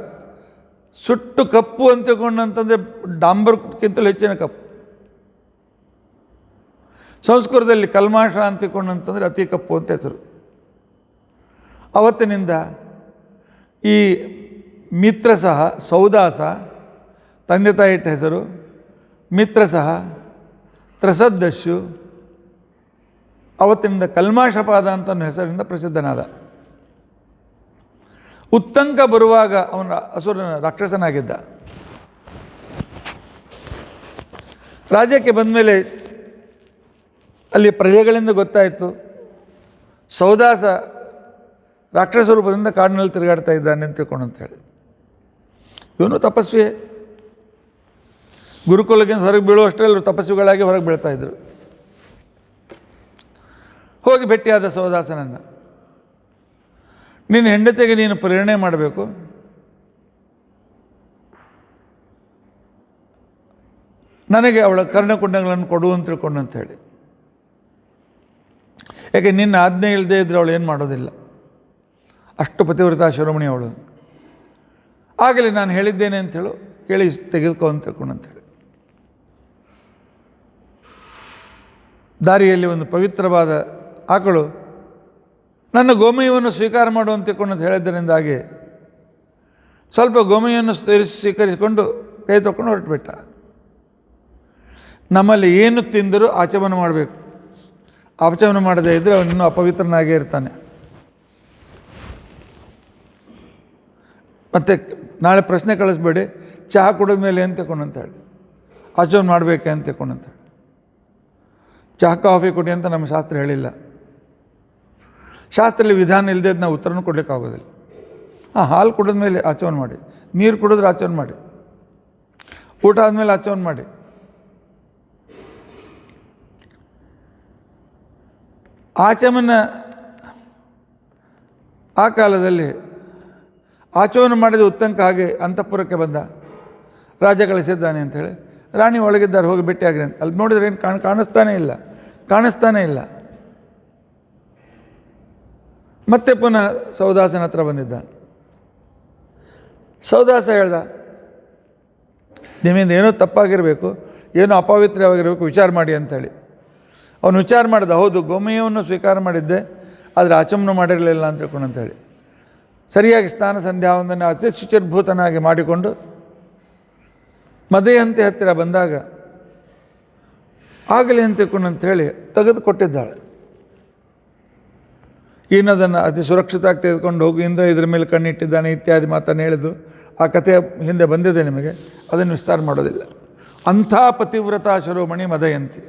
ಸುಟ್ಟು ಕಪ್ಪು ಅಂತ ತಿಳ್ಕೊಂಡಂತಂದರೆ ಡಾಂಬರ್ಕ್ಕಿಂತಲೂ ಹೆಚ್ಚಿನ ಕಪ್ಪು. ಸಂಸ್ಕೃತದಲ್ಲಿ ಕಲ್ಮಾಷ ಅಂತ ತಿಳ್ಕೊಂಡಂತಂದರೆ ಅತಿ ಕಪ್ಪು ಅಂತ ಹೆಸರು. ಅವತ್ತಿನಿಂದ ಈ ಮಿತ್ರ ಸಹ ಸೌದಾಸ, ತಂದೆ ತಾಯಿ ಇಟ್ಟ ಹೆಸರು, ಮಿತ್ರ ಸಹ ತ್ರಸದ್ದಸ್ಸು, ಅವತ್ತಿನಿಂದ ಕಲ್ಮಾಷಪಾದ ಅಂತ ಹೆಸರಿನಿಂದ ಪ್ರಸಿದ್ಧನಾದ. ಉತ್ತಂಕ ಬರುವಾಗ ಅವನ ಅಸುರನ ರಾಕ್ಷಸನಾಗಿದ್ದ. ರಾಜ್ಯಕ್ಕೆ ಬಂದ ಮೇಲೆ ಅಲ್ಲಿ ಪ್ರಜೆಗಳಿಂದ ಗೊತ್ತಾಯಿತು ಸೌದಾಸ ರಾಕ್ಷಸ ರೂಪದಿಂದ ಕಾಡಿನಲ್ಲಿ ತಿರುಗಾಡ್ತಾ ಇದ್ದಾನೆ ಅಂತ ತಿಳ್ಕೊಂಡು ಅಂತೇಳಿ. ಇವನು ತಪಸ್ವಿ, ಗುರುಕುಲಕ್ಕಿಂತ ಹೊರಗೆ ಬೀಳುವಷ್ಟರಲ್ಲಿ ತಪಸ್ಸುಗಳಾಗಿ ಹೊರಗೆ ಬೀಳ್ತಾಯಿದ್ರು. ಹೋಗಿ ಭೇಟಿಯಾದ ಸೌದಾಸನನ್ನು, ನಿನ್ನ ಹೆಂಡತಿಗೆ ನೀನು ಪ್ರೇರಣೆ ಮಾಡಬೇಕು, ನನಗೆ ಅವಳ ಕರ್ಣಕುಂಡಗಳನ್ನು ಕೊಡು ಅಂತ ತಿಳ್ಕೊಂಡು ಅಂಥೇಳಿ. ಯಾಕೆ ನಿನ್ನ ಆಜ್ಞೆ ಇಲ್ಲದೆ ಇದ್ದರೆ ಅವಳು ಏನು ಮಾಡೋದಿಲ್ಲ, ಅಷ್ಟು ಪತಿವ್ರತಾ ಶಿರೋಮಣಿ ಅವಳು. ಆಗಲಿ ನಾನು ಹೇಳಿದ್ದೇನೆ ಅಂಥೇಳು, ಕೇಳಿ ತೆಗೆದುಕೋ ಅಂತ ತಿಳ್ಕೊಂಡು ಅಂಥೇಳಿ. ದಾರಿಯಲ್ಲಿ ಒಂದು ಪವಿತ್ರವಾದ ಆಕಳು ನನ್ನ ಗೋಮಯವನ್ನು ಸ್ವೀಕಾರ ಮಾಡು ಅಂತ ತಿಳ್ಕೊಂಡು ಅಂತ ಹೇಳಿದ್ದರಿಂದಾಗಿ ಸ್ವಲ್ಪ ಗೋಮಯವನ್ನು ಸ್ವೀಕರಿಸಿಕೊಂಡು ಕೈ ತೊಗೊಂಡು ಹೊರಟುಬಿಟ್ಟ. ನಮ್ಮಲ್ಲಿ ಏನು ತಿಂದರೂ ಆಚಮನ ಮಾಡಬೇಕು, ಆಚಮನ ಮಾಡದೇ ಇದ್ದರೆ ಅವನಿನ್ನೂ ಅಪವಿತ್ರನಾಗೇ ಇರ್ತಾನೆ. ಮತ್ತು ನಾಳೆ ಪ್ರಶ್ನೆ ಕಳಿಸ್ಬೇಡಿ, ಚಹಾ ಕುಡಿದ ಮೇಲೆ ಅಂತ ತಿಳ್ಕೊಂಡಂತೇಳಿ ಆಚಮನ ಮಾಡಬೇಕೆ ಅಂತ ತಿಳ್ಕೊಂಡಂತೇಳಿ. ಚಹಾ ಕಾಫಿ ಕೊಡಿ ಅಂತ ನಮ್ಮ ಶಾಸ್ತ್ರ ಹೇಳಿಲ್ಲ. ಶಾಸ್ತ್ರದಲ್ಲಿ ವಿಧಾನ ಇಲ್ಲದೆ ನಾವು ಉತ್ತರನೂ ಕೊಡಲಿಕ್ಕಾಗೋದಿಲ್ಲ. ಹಾಲು ಕುಡಿದ ಮೇಲೆ ಆಚಮನ ಮಾಡಿ, ನೀರು ಕುಡಿದ್ರೆ ಆಚಮನ ಮಾಡಿ, ಊಟ ಆದಮೇಲೆ ಆಚಮನ ಮಾಡಿ. ಆಚಮನ ಆ ಕಾಲದಲ್ಲಿ ಆಚಮನ ಮಾಡಿದ ಉತ್ತಂಕ ಹಾಗೆ ಅಂತಃಪುರಕ್ಕೆ ಬಂದ, ರಾಜ ಕಳಿಸಿದ್ದಾನೆ ಅಂಥೇಳಿ. ರಾಣಿ ಒಳಗಿದ್ದಾರೆ, ಹೋಗಿ ಭೇಟಿಯಾಗ್ರಿ ಅಂತ. ಅಲ್ಲಿ ನೋಡಿದ್ರೆ ಏನು ಕಾಣಿಸ್ತಾನೇ ಇಲ್ಲ. ಮತ್ತೆ ಪುನಃ ಸೌದಾಸನ ಹತ್ರ ಬಂದಿದ್ದ. ಸೌದಾಸ ಹೇಳ್ದ, ನಿಮ್ಮಿಂದ ಏನೋ ತಪ್ಪಾಗಿರಬೇಕು, ಏನೋ ಅಪವಿತ್ರವಾಗಿರಬೇಕು, ವಿಚಾರ ಮಾಡಿ ಅಂಥೇಳಿ. ಅವನು ವಿಚಾರ ಮಾಡಿದ, ಹೌದು ಗೋಮಯವನ್ನು ಸ್ವೀಕಾರ ಮಾಡಿದ್ದೆ, ಆದರೆ ಆಚಮನ ಮಾಡಿರಲಿಲ್ಲ ಅಂತ ತಿಳ್ಕೊಂಡು ಅಂಥೇಳಿ. ಸರಿಯಾಗಿ ಸ್ನಾನ ಸಂಧ್ಯಾವಂದನೆ ಅತಿ ಶುಚಿರ್ಭೂತನಾಗಿ ಮಾಡಿಕೊಂಡು ಮದುವೆಯಂತೆ ಹತ್ತಿರ ಬಂದಾಗ ಆಗಲಿ ಅಂತ ತಿಳ್ಕೊಂಡು ಅಂಥೇಳಿ ತೆಗೆದು ಕೊಟ್ಟಿದ್ದಾಳೆ. ಇನ್ನದನ್ನು ಅತಿ ಸುರಕ್ಷಿತವಾಗಿ ತೆಗೆದುಕೊಂಡು ಹೋಗಿ ಇಂದ್ರ ಇದ್ರ ಮೇಲೆ ಕಣ್ಣಿಟ್ಟಿದ್ದಾನೆ ಇತ್ಯಾದಿ ಮಾತನ್ನು ಹೇಳಿದ್ದು ಆ ಕಥೆಯ ಹಿಂದೆ ಬಂದಿದೆ ನಿಮಗೆ, ಅದನ್ನು ವಿಸ್ತಾರ ಮಾಡೋದಿಲ್ಲ. ಅಂಥ ಪತಿವ್ರತಾ ಶಿರೋಮಣಿ ಮದಯಂತಿ.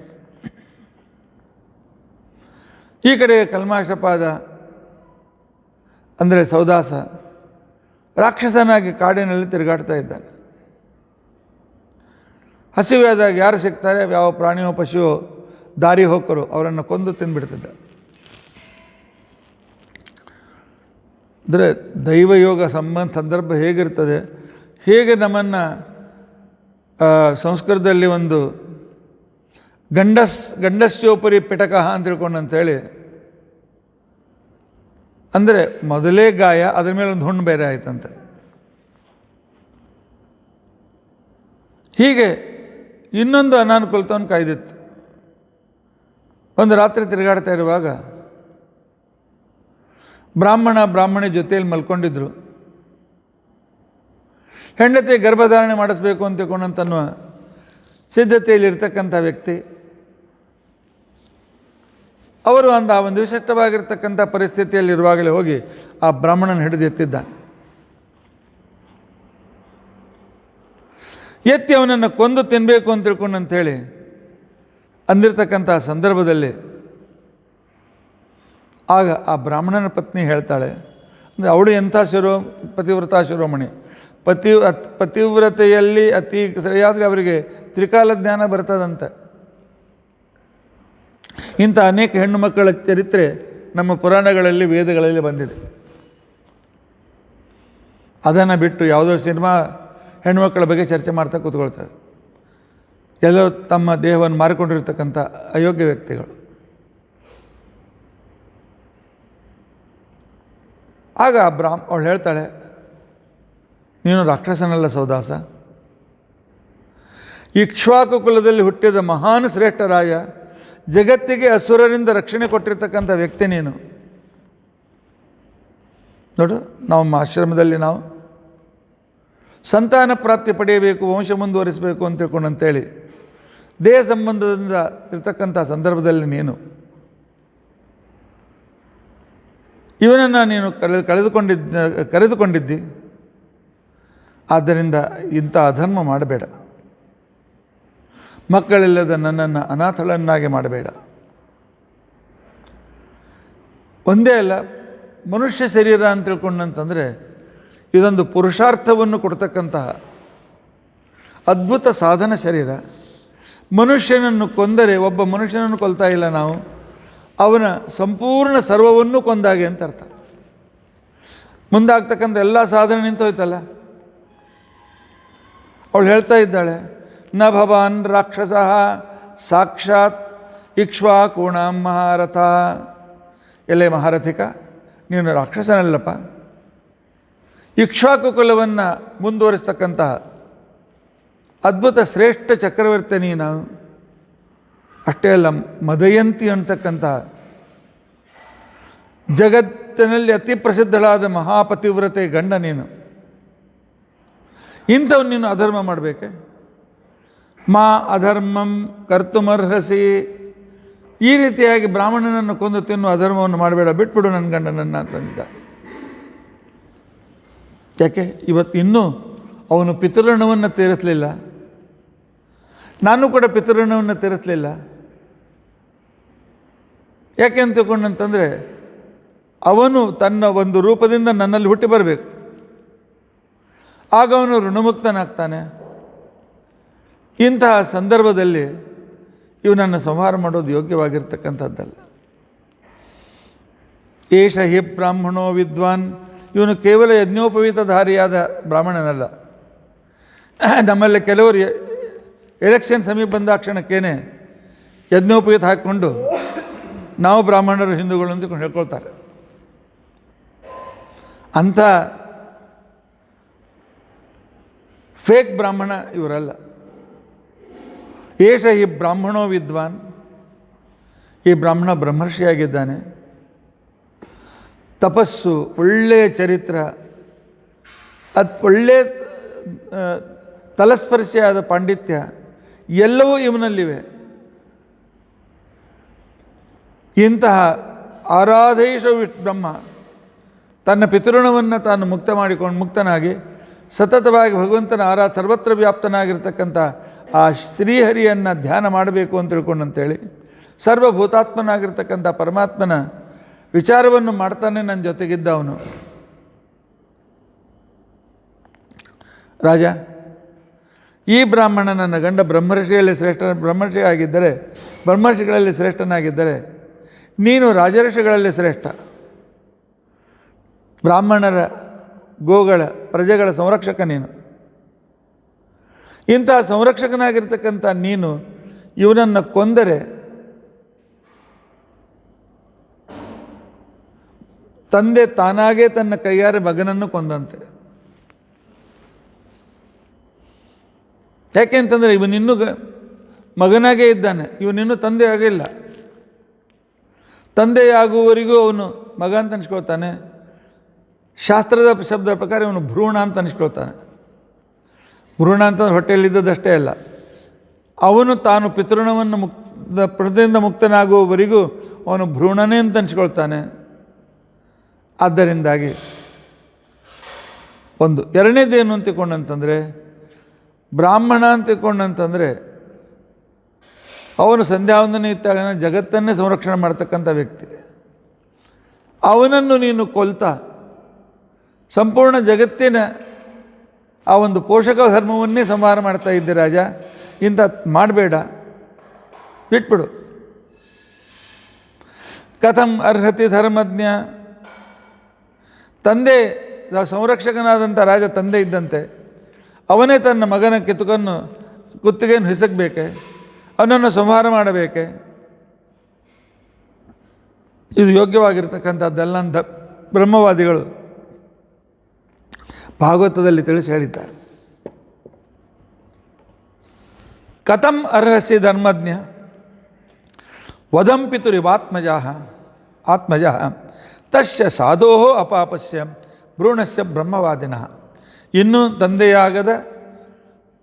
ಈ ಕಡೆ ಕಲ್ಮಾಶಪಾದ ಅಂದರೆ ಸೌದಾಸ ರಾಕ್ಷಸನಾಗಿ ಕಾಡಿನಲ್ಲಿ ತಿರುಗಾಡ್ತಾ ಇದ್ದಾನೆ. ಹಸಿವಾದಾಗ ಯಾರು ಸಿಗ್ತಾರೆ, ಯಾವ ಪ್ರಾಣಿಯೋ ಪಶುವೋ ದಾರಿ ಹೋಕರು ಅವರನ್ನು ಕೊಂದು ತಿಂದುಬಿಡ್ತಿದ್ದ. ಅಂದರೆ ದೈವಯೋಗ ಸಂದರ್ಭ ಹೇಗಿರ್ತದೆ, ಹೇಗೆ ಸಂಸ್ಕೃತದಲ್ಲಿ ಒಂದು ಗಂಡಸ್ಯೋಪರಿ ಪಿಟಕಃ ಅಂತ ತಿಳ್ಕೊಂಡು ಅಂಥೇಳಿ, ಅಂದರೆ ಮೊದಲೇ ಗಾಯ, ಅದ್ರ ಮೇಲೆ ಒಂದು ಹುಣ್ಣು ಬೇರೆ ಆಯ್ತಂತೆ. ಹೀಗೆ ಇನ್ನೊಂದು ಅನಾನುಕೂಲತವನ್ನು ಕಾಯ್ದಿತ್ತು. ಒಂದು ರಾತ್ರಿ ತಿರುಗಾಡ್ತಾ ಇರುವಾಗ ಬ್ರಾಹ್ಮಣಿ ಜೊತೆಯಲ್ಲಿ ಮಲ್ಕೊಂಡಿದ್ರು. ಹೆಂಡತಿ ಗರ್ಭಧಾರಣೆ ಮಾಡಿಸ್ಬೇಕು ಅಂತ ತಿಳ್ಕೊಂಡಂತನ್ನುವ ಸಿದ್ಧತೆಯಲ್ಲಿರ್ತಕ್ಕಂಥ ವ್ಯಕ್ತಿ ಅವರು ಆ ಒಂದು ವಿಶಿಷ್ಟವಾಗಿರ್ತಕ್ಕಂಥ ಪರಿಸ್ಥಿತಿಯಲ್ಲಿರುವಾಗಲೇ ಹೋಗಿ ಆ ಬ್ರಾಹ್ಮಣನ ಹಿಡಿದು ಎತ್ತಿದ್ದಾನೆ. ಎತ್ತಿ ಅವನನ್ನು ಕೊಂದು ತಿನ್ನಬೇಕು ಅಂತ ತಿಳ್ಕೊಂಡು ಅಂಥೇಳಿ ಅಂದಿರ್ತಕ್ಕಂಥ ಸಂದರ್ಭದಲ್ಲಿ ಆಗ ಆ ಬ್ರಾಹ್ಮಣನ ಪತ್ನಿ ಹೇಳ್ತಾಳೆ, ಅಂದರೆ ಅವಳು ಎಂಥ ಪತಿವ್ರತಾ ಶಿರೋಮಣಿ, ಪತಿವ್ರತೆಯಲ್ಲಿ ಅತಿ ಸರಿಯಾದರೆ ಅವರಿಗೆ ತ್ರಿಕಾಲ ಜ್ಞಾನ ಬರ್ತದಂತೆ. ಇಂಥ ಅನೇಕ ಹೆಣ್ಣು ಮಕ್ಕಳ ಚರಿತ್ರೆ ನಮ್ಮ ಪುರಾಣಗಳಲ್ಲಿ ವೇದಗಳಲ್ಲಿ ಬಂದಿದೆ. ಅದನ್ನು ಬಿಟ್ಟು ಯಾವುದೋ ಸಿನಿಮಾ ಹೆಣ್ಣುಮಕ್ಕಳ ಬಗ್ಗೆ ಚರ್ಚೆ ಮಾಡ್ತಾ ಕೂತ್ಕೊಳ್ತಾರೆ. ಎಲ್ಲೋ ತಮ್ಮ ದೇಹವನ್ನು ಮಾರಿಕೊಂಡಿರ್ತಕ್ಕಂಥ ಅಯೋಗ್ಯ ವ್ಯಕ್ತಿಗಳು. ಆಗ ಅವಳು ಹೇಳ್ತಾಳೆ, ನೀನು ರಾಕ್ಷಸನಲ್ಲ ಸೌದಾಸ, ಇಕ್ಷ್ವಾಕು ಕುಲದಲ್ಲಿ ಹುಟ್ಟಿದ ಮಹಾನ್ ಶ್ರೇಷ್ಠ ರಾಯ, ಜಗತ್ತಿಗೆ ಅಸುರರಿಂದ ರಕ್ಷಣೆ ಕೊಟ್ಟಿರ್ತಕ್ಕಂಥ ವ್ಯಕ್ತಿ ನೀನು. ನೋಡು, ನಮ್ಮ ಆಶ್ರಮದಲ್ಲಿ ನಾವು ಸಂತಾನ ಪ್ರಾಪ್ತಿ ಪಡೆಯಬೇಕು, ವಂಶ ಮುಂದುವರಿಸಬೇಕು ಅಂತ ತಿಳ್ಕೊಂಡು ಅಂತೇಳಿ ದೇಹ ಸಂಬಂಧದಿಂದ ಇರ್ತಕ್ಕಂಥ ಸಂದರ್ಭದಲ್ಲಿ ನೀನು ಇವನನ್ನು ನೀನು ಕರೆದುಕೊಂಡಿದ್ದಿ. ಆದ್ದರಿಂದ ಇಂಥ ಅಧರ್ಮ ಮಾಡಬೇಡ, ಮಕ್ಕಳಿಲ್ಲದ ನನ್ನನ್ನು ಅನಾಥಳನ್ನಾಗಿ ಮಾಡಬೇಡ. ಒಂದೇ ಅಲ್ಲ, ಮನುಷ್ಯ ಶರೀರ ಅಂತ ತಿಳ್ಕೊಂಡಂತಂದರೆ ಇದೊಂದು ಪುರುಷಾರ್ಥವನ್ನು ಕೊಡ್ತಕ್ಕಂತಹ ಅದ್ಭುತ ಸಾಧನ ಶರೀರ. ಮನುಷ್ಯನನ್ನು ಕೊಂದರೆ ಒಬ್ಬ ಮನುಷ್ಯನನ್ನು ಕೊಲ್ತಾ ಇಲ್ಲ ನಾವು, ಅವನ ಸಂಪೂರ್ಣ ಸರ್ವವನ್ನು ಕೊಂದಾಗೆ ಅಂತ ಅರ್ಥ. ಮುಂದಾಗ್ತಕ್ಕಂಥ ಎಲ್ಲ ಸಾಧನೆ ನಿಂತೋಯ್ತಲ್ಲ. ಅವಳು ಹೇಳ್ತಾ ಇದ್ದಾಳೆ, ನ ಭವಾನ್ ರಾಕ್ಷಸ ಸಾಕ್ಷಾತ್ ಇಕ್ಷ್ವಾಕೂಣಾಂ ಮಹಾರಥ. ಎಲ್ಲೇ ಮಹಾರಥಿಕ, ನೀನು ರಾಕ್ಷಸನಲ್ಲಪ್ಪ, ಇಕ್ಷ್ವಾಕು ಕುಲವನ್ನು ಮುಂದುವರಿಸ್ತಕ್ಕಂತಹ ಅದ್ಭುತ ಶ್ರೇಷ್ಠ ಚಕ್ರವರ್ತಿ ನೀನು. ಅಷ್ಟೇ ಅಲ್ಲ, ಮದಯಂತಿ ಅಂತಕ್ಕಂತಹ ಜಗತ್ತಿನಲ್ಲಿ ಅತಿ ಪ್ರಸಿದ್ಧಳಾದ ಮಹಾಪತಿವ್ರತೆ ಗಂಡ ನೀನು. ಇಂಥವು ನೀನು ಅಧರ್ಮ ಮಾಡಬೇಕೆ? ಮಾ ಅಧರ್ಮಂ ಕರ್ತುಮರ್ಹಸಿ. ಈ ರೀತಿಯಾಗಿ ಬ್ರಾಹ್ಮಣನನ್ನು ಕೊಂದು ತಿನ್ನುವ ಅಧರ್ಮವನ್ನು ಮಾಡಬೇಡ, ಬಿಟ್ಬಿಡು ನನ್ನ ಗಂಡನನ್ನು ಅಂತಂದ. ಯಾಕೆ? ಇವತ್ತು ಇನ್ನೂ ಅವನು ಪಿತೃಋಣವನ್ನು ತೀರಿಸಲಿಲ್ಲ, ನಾನು ಕೂಡ ಪಿತೃಋಣವನ್ನು ತೀರಿಸಲಿಲ್ಲ. ಯಾಕೆ ಅಂತ ತಿಳ್ಕೊಂಡಂತಂದರೆ, ಅವನು ತನ್ನ ಒಂದು ರೂಪದಿಂದ ನನ್ನಲ್ಲಿ ಹುಟ್ಟಿ ಬರಬೇಕು, ಆಗ ಅವನು ಋಣಮುಕ್ತನಾಗ್ತಾನೆ. ಇಂತಹ ಸಂದರ್ಭದಲ್ಲಿ ಇವನನ್ನು ಸಂಹಾರ ಮಾಡೋದು ಯೋಗ್ಯವಾಗಿರ್ತಕ್ಕಂಥದ್ದಲ್ಲ. ಏಷ ಹಿ ಬ್ರಾಹ್ಮಣೋ ವಿದ್ವಾನ್. ಇವನು ಕೇವಲ ಯಜ್ಞೋಪವೀತಧಾರಿಯಾದ ಬ್ರಾಹ್ಮಣನಲ್ಲ. ನಮ್ಮಲ್ಲಿ ಕೆಲವರು ಎಲೆಕ್ಷನ್ ಸಮೀಪ ಬಂದಾಕ್ಷಣಕ್ಕೇನೆ ಯಜ್ಞೋಪವೀತ ಹಾಕ್ಕೊಂಡು ನಾವು ಬ್ರಾಹ್ಮಣರು ಹಿಂದೂಗಳು ಅಂತ ಹೇಳ್ಕೊಳ್ತಾರೆ. ಅಂಥ ಫೇಕ್ ಬ್ರಾಹ್ಮಣ ಇವರಲ್ಲ. ಏಷ ಈ ಬ್ರಾಹ್ಮಣೋ ವಿದ್ವಾನ್. ಈ ಬ್ರಾಹ್ಮಣ ಬ್ರಹ್ಮರ್ಷಿಯಾಗಿದ್ದಾನೆ. ತಪಸ್ಸು, ಒಳ್ಳೆಯ ಚರಿತ್ರ, ಒಳ್ಳೆಯ ತಲಸ್ಪರ್ಶಿಯಾದ ಪಾಂಡಿತ್ಯ ಎಲ್ಲವೂ ಇವನಲ್ಲಿವೆ. ಇಂತಹ ಆರಾಧೈಷ ಬ್ರಹ್ಮ ತನ್ನ ಪಿತೃಣವನ್ನು ತಾನು ಮುಕ್ತನಾಗಿ ಸತತವಾಗಿ ಭಗವಂತನ ಸರ್ವತ್ರ ವ್ಯಾಪ್ತನಾಗಿರ್ತಕ್ಕಂಥ ಆ ಶ್ರೀಹರಿಯನ್ನು ಧ್ಯಾನ ಮಾಡಬೇಕು ಅಂತ ತಿಳ್ಕೊಂಡಂತೇಳಿ ಸರ್ವಭೂತಾತ್ಮನಾಗಿರ್ತಕ್ಕಂಥ ಪರಮಾತ್ಮನ ವಿಚಾರವನ್ನು ಮಾಡ್ತಾನೆ ನನ್ನ ಜೊತೆಗಿದ್ದ ಅವನು. ರಾಜ, ಈ ಬ್ರಾಹ್ಮಣ ನನ್ನ ಗಂಡ ಬ್ರಹ್ಮರ್ಷಿಗಳಲ್ಲಿ ಬ್ರಹ್ಮರ್ಷಿಗಳಲ್ಲಿ ಶ್ರೇಷ್ಠನಾಗಿದ್ದರೆ ನೀನು ರಾಜರ್ಷಿಗಳಲ್ಲಿ ಶ್ರೇಷ್ಠ. ಬ್ರಾಹ್ಮಣರ, ಗೋಗಳ, ಪ್ರಜೆಗಳ ಸಂರಕ್ಷಕ ನೀನು. ಇಂತಹ ಸಂರಕ್ಷಕನಾಗಿರ್ತಕ್ಕಂಥ ನೀನು ಇವನನ್ನು ಕೊಂದರೆ ತಂದೆ ತಾನಾಗೇ ತನ್ನ ಕೈಯಾರೆ ಮಗನನ್ನು ಕೊಂದಂತೆ. ಯಾಕೆ ಅಂತಂದರೆ ಇವನಿನ್ನೂ ಮಗನಾಗೇ ಇದ್ದಾನೆ, ಇವನಿನ್ನೂ ತಂದೆ ಆಗಿಲ್ಲ. ತಂದೆಯಾಗುವವರೆಗೂ ಅವನು ಮಗ ಅಂತ ಅನಿಸ್ಕೊಳ್ತಾನೆ. ಶಾಸ್ತ್ರದ ಶಬ್ದದ ಪ್ರಕಾರ ಇವನು ಭ್ರೂಣ ಅಂತ ಅನಿಸ್ಕೊಳ್ತಾನೆ. ಭ್ರೂಣ ಅಂತಂದ್ರೆ ಹೊಟ್ಟೆಯಲ್ಲಿದ್ದದಷ್ಟೇ ಅಲ್ಲ, ಅವನು ತಾನು ಪಿತೃಣವನ್ನು ಪ್ರತಿಯಿಂದ ಮುಕ್ತನಾಗುವವರೆಗೂ ಅವನು ಭ್ರೂಣನೇ ಅಂತ ಅನಿಸ್ಕೊಳ್ತಾನೆ. ಆದ್ದರಿಂದಾಗಿ ಒಂದು ಎರಡನೇದೇನು ಅಂತ ತಿಳ್ಕೊಂಡಂತಂದರೆ, ಬ್ರಾಹ್ಮಣ ಅಂತ ತಿಳ್ಕೊಂಡಂತಂದರೆ ಅವನು ಸಂಧ್ಯಾವಂದನೆ ಇದ್ದಾಗ ಜಗತ್ತನ್ನೇ ಸಂರಕ್ಷಣೆ ಮಾಡ್ತಕ್ಕಂಥ ವ್ಯಕ್ತಿ. ಅವನನ್ನು ನೀನು ಕೊಲ್ತಾ ಸಂಪೂರ್ಣ ಜಗತ್ತಿನ ಆ ಒಂದು ಪೋಷಕ ಧರ್ಮವನ್ನೇ ಸಂಹಾರ ಮಾಡ್ತಾ ಇದ್ದೆ ರಾಜ. ಇಂಥ ಮಾಡಬೇಡ, ಬಿಟ್ಬಿಡು. ಕಥಂ ಅರ್ಹತಿ ಧರ್ಮಜ್ಞ. ತಂದೆ ಸಂರಕ್ಷಕನಾದಂಥ ರಾಜ ತಂದೆ ಇದ್ದಂತೆ ಅವನೇ ತನ್ನ ಮಗನ ಕುತ್ತಿಗೆಯನ್ನು ಹಿಸಕಬೇಕೆ, ಅವನನ್ನು ಸಂಹಾರ ಮಾಡಬೇಕೆ? ಇದು ಯೋಗ್ಯವಾಗಿರ್ತಕ್ಕಂಥದ್ದೆಲ್ಲ ಅಂತ ಬ್ರಹ್ಮವಾದಿಗಳು ಭಾಗವತದಲ್ಲಿ ತಿಳಿಸಿ ಹೇಳಿದ್ದಾರೆ. ಕಥಂ ಅರ್ಹಸಿ ಧರ್ಮಜ್ಞ ವದಂ ಆತ್ಮಜ ತಸ್ಯ ಸಾಧೋ ಅಪಾಪಸ್ಯ ಭ್ರೂಣಸ್ಯ ಬ್ರಹ್ಮವಾದಿನಃ. ಇನ್ನೂ ತಂದೆಯಾಗದ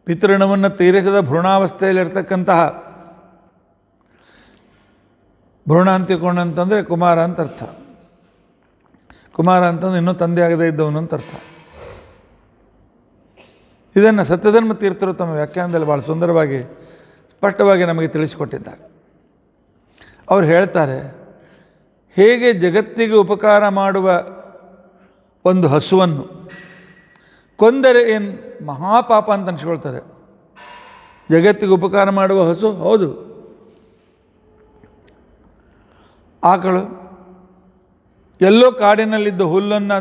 ಪಿತೃಣವನ್ನು ತೀರಿಸದ ಭ್ರೂಣಾವಸ್ಥೆಯಲ್ಲಿರ್ತಕ್ಕಂತಹ, ಭ್ರೂಣ ಅಂತಿಕೊಂಡಂತಂದರೆ ಕುಮಾರ ಅಂತ ಅರ್ಥ. ಕುಮಾರ ಅಂತಂದ್ರೆ ಇನ್ನೂ ತಂದೆಯಾಗದೇ ಇದ್ದವನು ಅಂತ ಅರ್ಥ. ಇದನ್ನು ಸತ್ಯಧರ್ಮ ತೀರ್ಥರು ತಮ್ಮ ವ್ಯಾಖ್ಯಾನದಲ್ಲಿ ಭಾಳ ಸುಂದರವಾಗಿ ಸ್ಪಷ್ಟವಾಗಿ ನಮಗೆ ತಿಳಿಸಿಕೊಟ್ಟಿದ್ದಾರೆ. ಅವರು ಹೇಳ್ತಾರೆ, ಹೇಗೆ ಜಗತ್ತಿಗೆ ಉಪಕಾರ ಮಾಡುವ ಒಂದು ಹಸುವನ್ನು ಕೊಂದರೆ ಏನು ಮಹಾಪಾಪ ಅಂತ ಅನಿಸ್ಕೊಳ್ತಾರೆ. ಜಗತ್ತಿಗೆ ಉಪಕಾರ ಮಾಡುವ ಹಸು ಹೌದು. ಆಕಳು ಎಲ್ಲೋ ಕಾಡಿನಲ್ಲಿದ್ದ ಹುಲ್ಲನ್ನು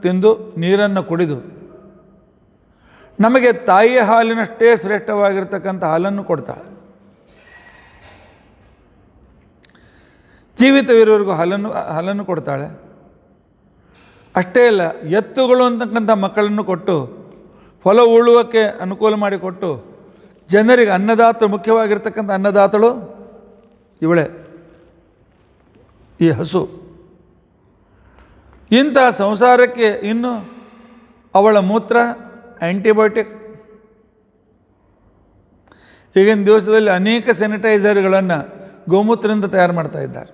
ತಿಂದು ನೀರನ್ನು ಕುಡಿದು ನಮಗೆ ತಾಯಿಯ ಹಾಲಿನಷ್ಟೇ ಶ್ರೇಷ್ಠವಾಗಿರ್ತಕ್ಕಂಥ ಹಾಲನ್ನು ಕೊಡ್ತಾಳೆ. ಜೀವಿತವಿರೋರಿಗೂ ಹಾಲನ್ನು ಕೊಡ್ತಾಳೆ. ಅಷ್ಟೇ ಅಲ್ಲ, ಎತ್ತುಗಳು ಅಂತಕ್ಕಂಥ ಮಕ್ಕಳನ್ನು ಕೊಟ್ಟು ಹೊಲ ಉಳುವಕ್ಕೆ ಅನುಕೂಲ ಮಾಡಿಕೊಟ್ಟು ಜನರಿಗೆ ಅನ್ನದಾತರು, ಮುಖ್ಯವಾಗಿರ್ತಕ್ಕಂಥ ಅನ್ನದಾತಳು ಇವಳೇ, ಈ ಹಸು. ಇಂಥ ಸಂಸಾರಕ್ಕೆ ಇನ್ನು ಅವಳ ಮೂತ್ರ ಆ್ಯಂಟಿಬಯೋಟಿಕ್. ಈಗಿನ ದಿವಸದಲ್ಲಿ ಅನೇಕ ಸ್ಯಾನಿಟೈಸರ್ಗಳನ್ನು ಗೋಮೂತ್ರದಿಂದ ತಯಾರು ಮಾಡ್ತಾ ಇದ್ದಾರೆ.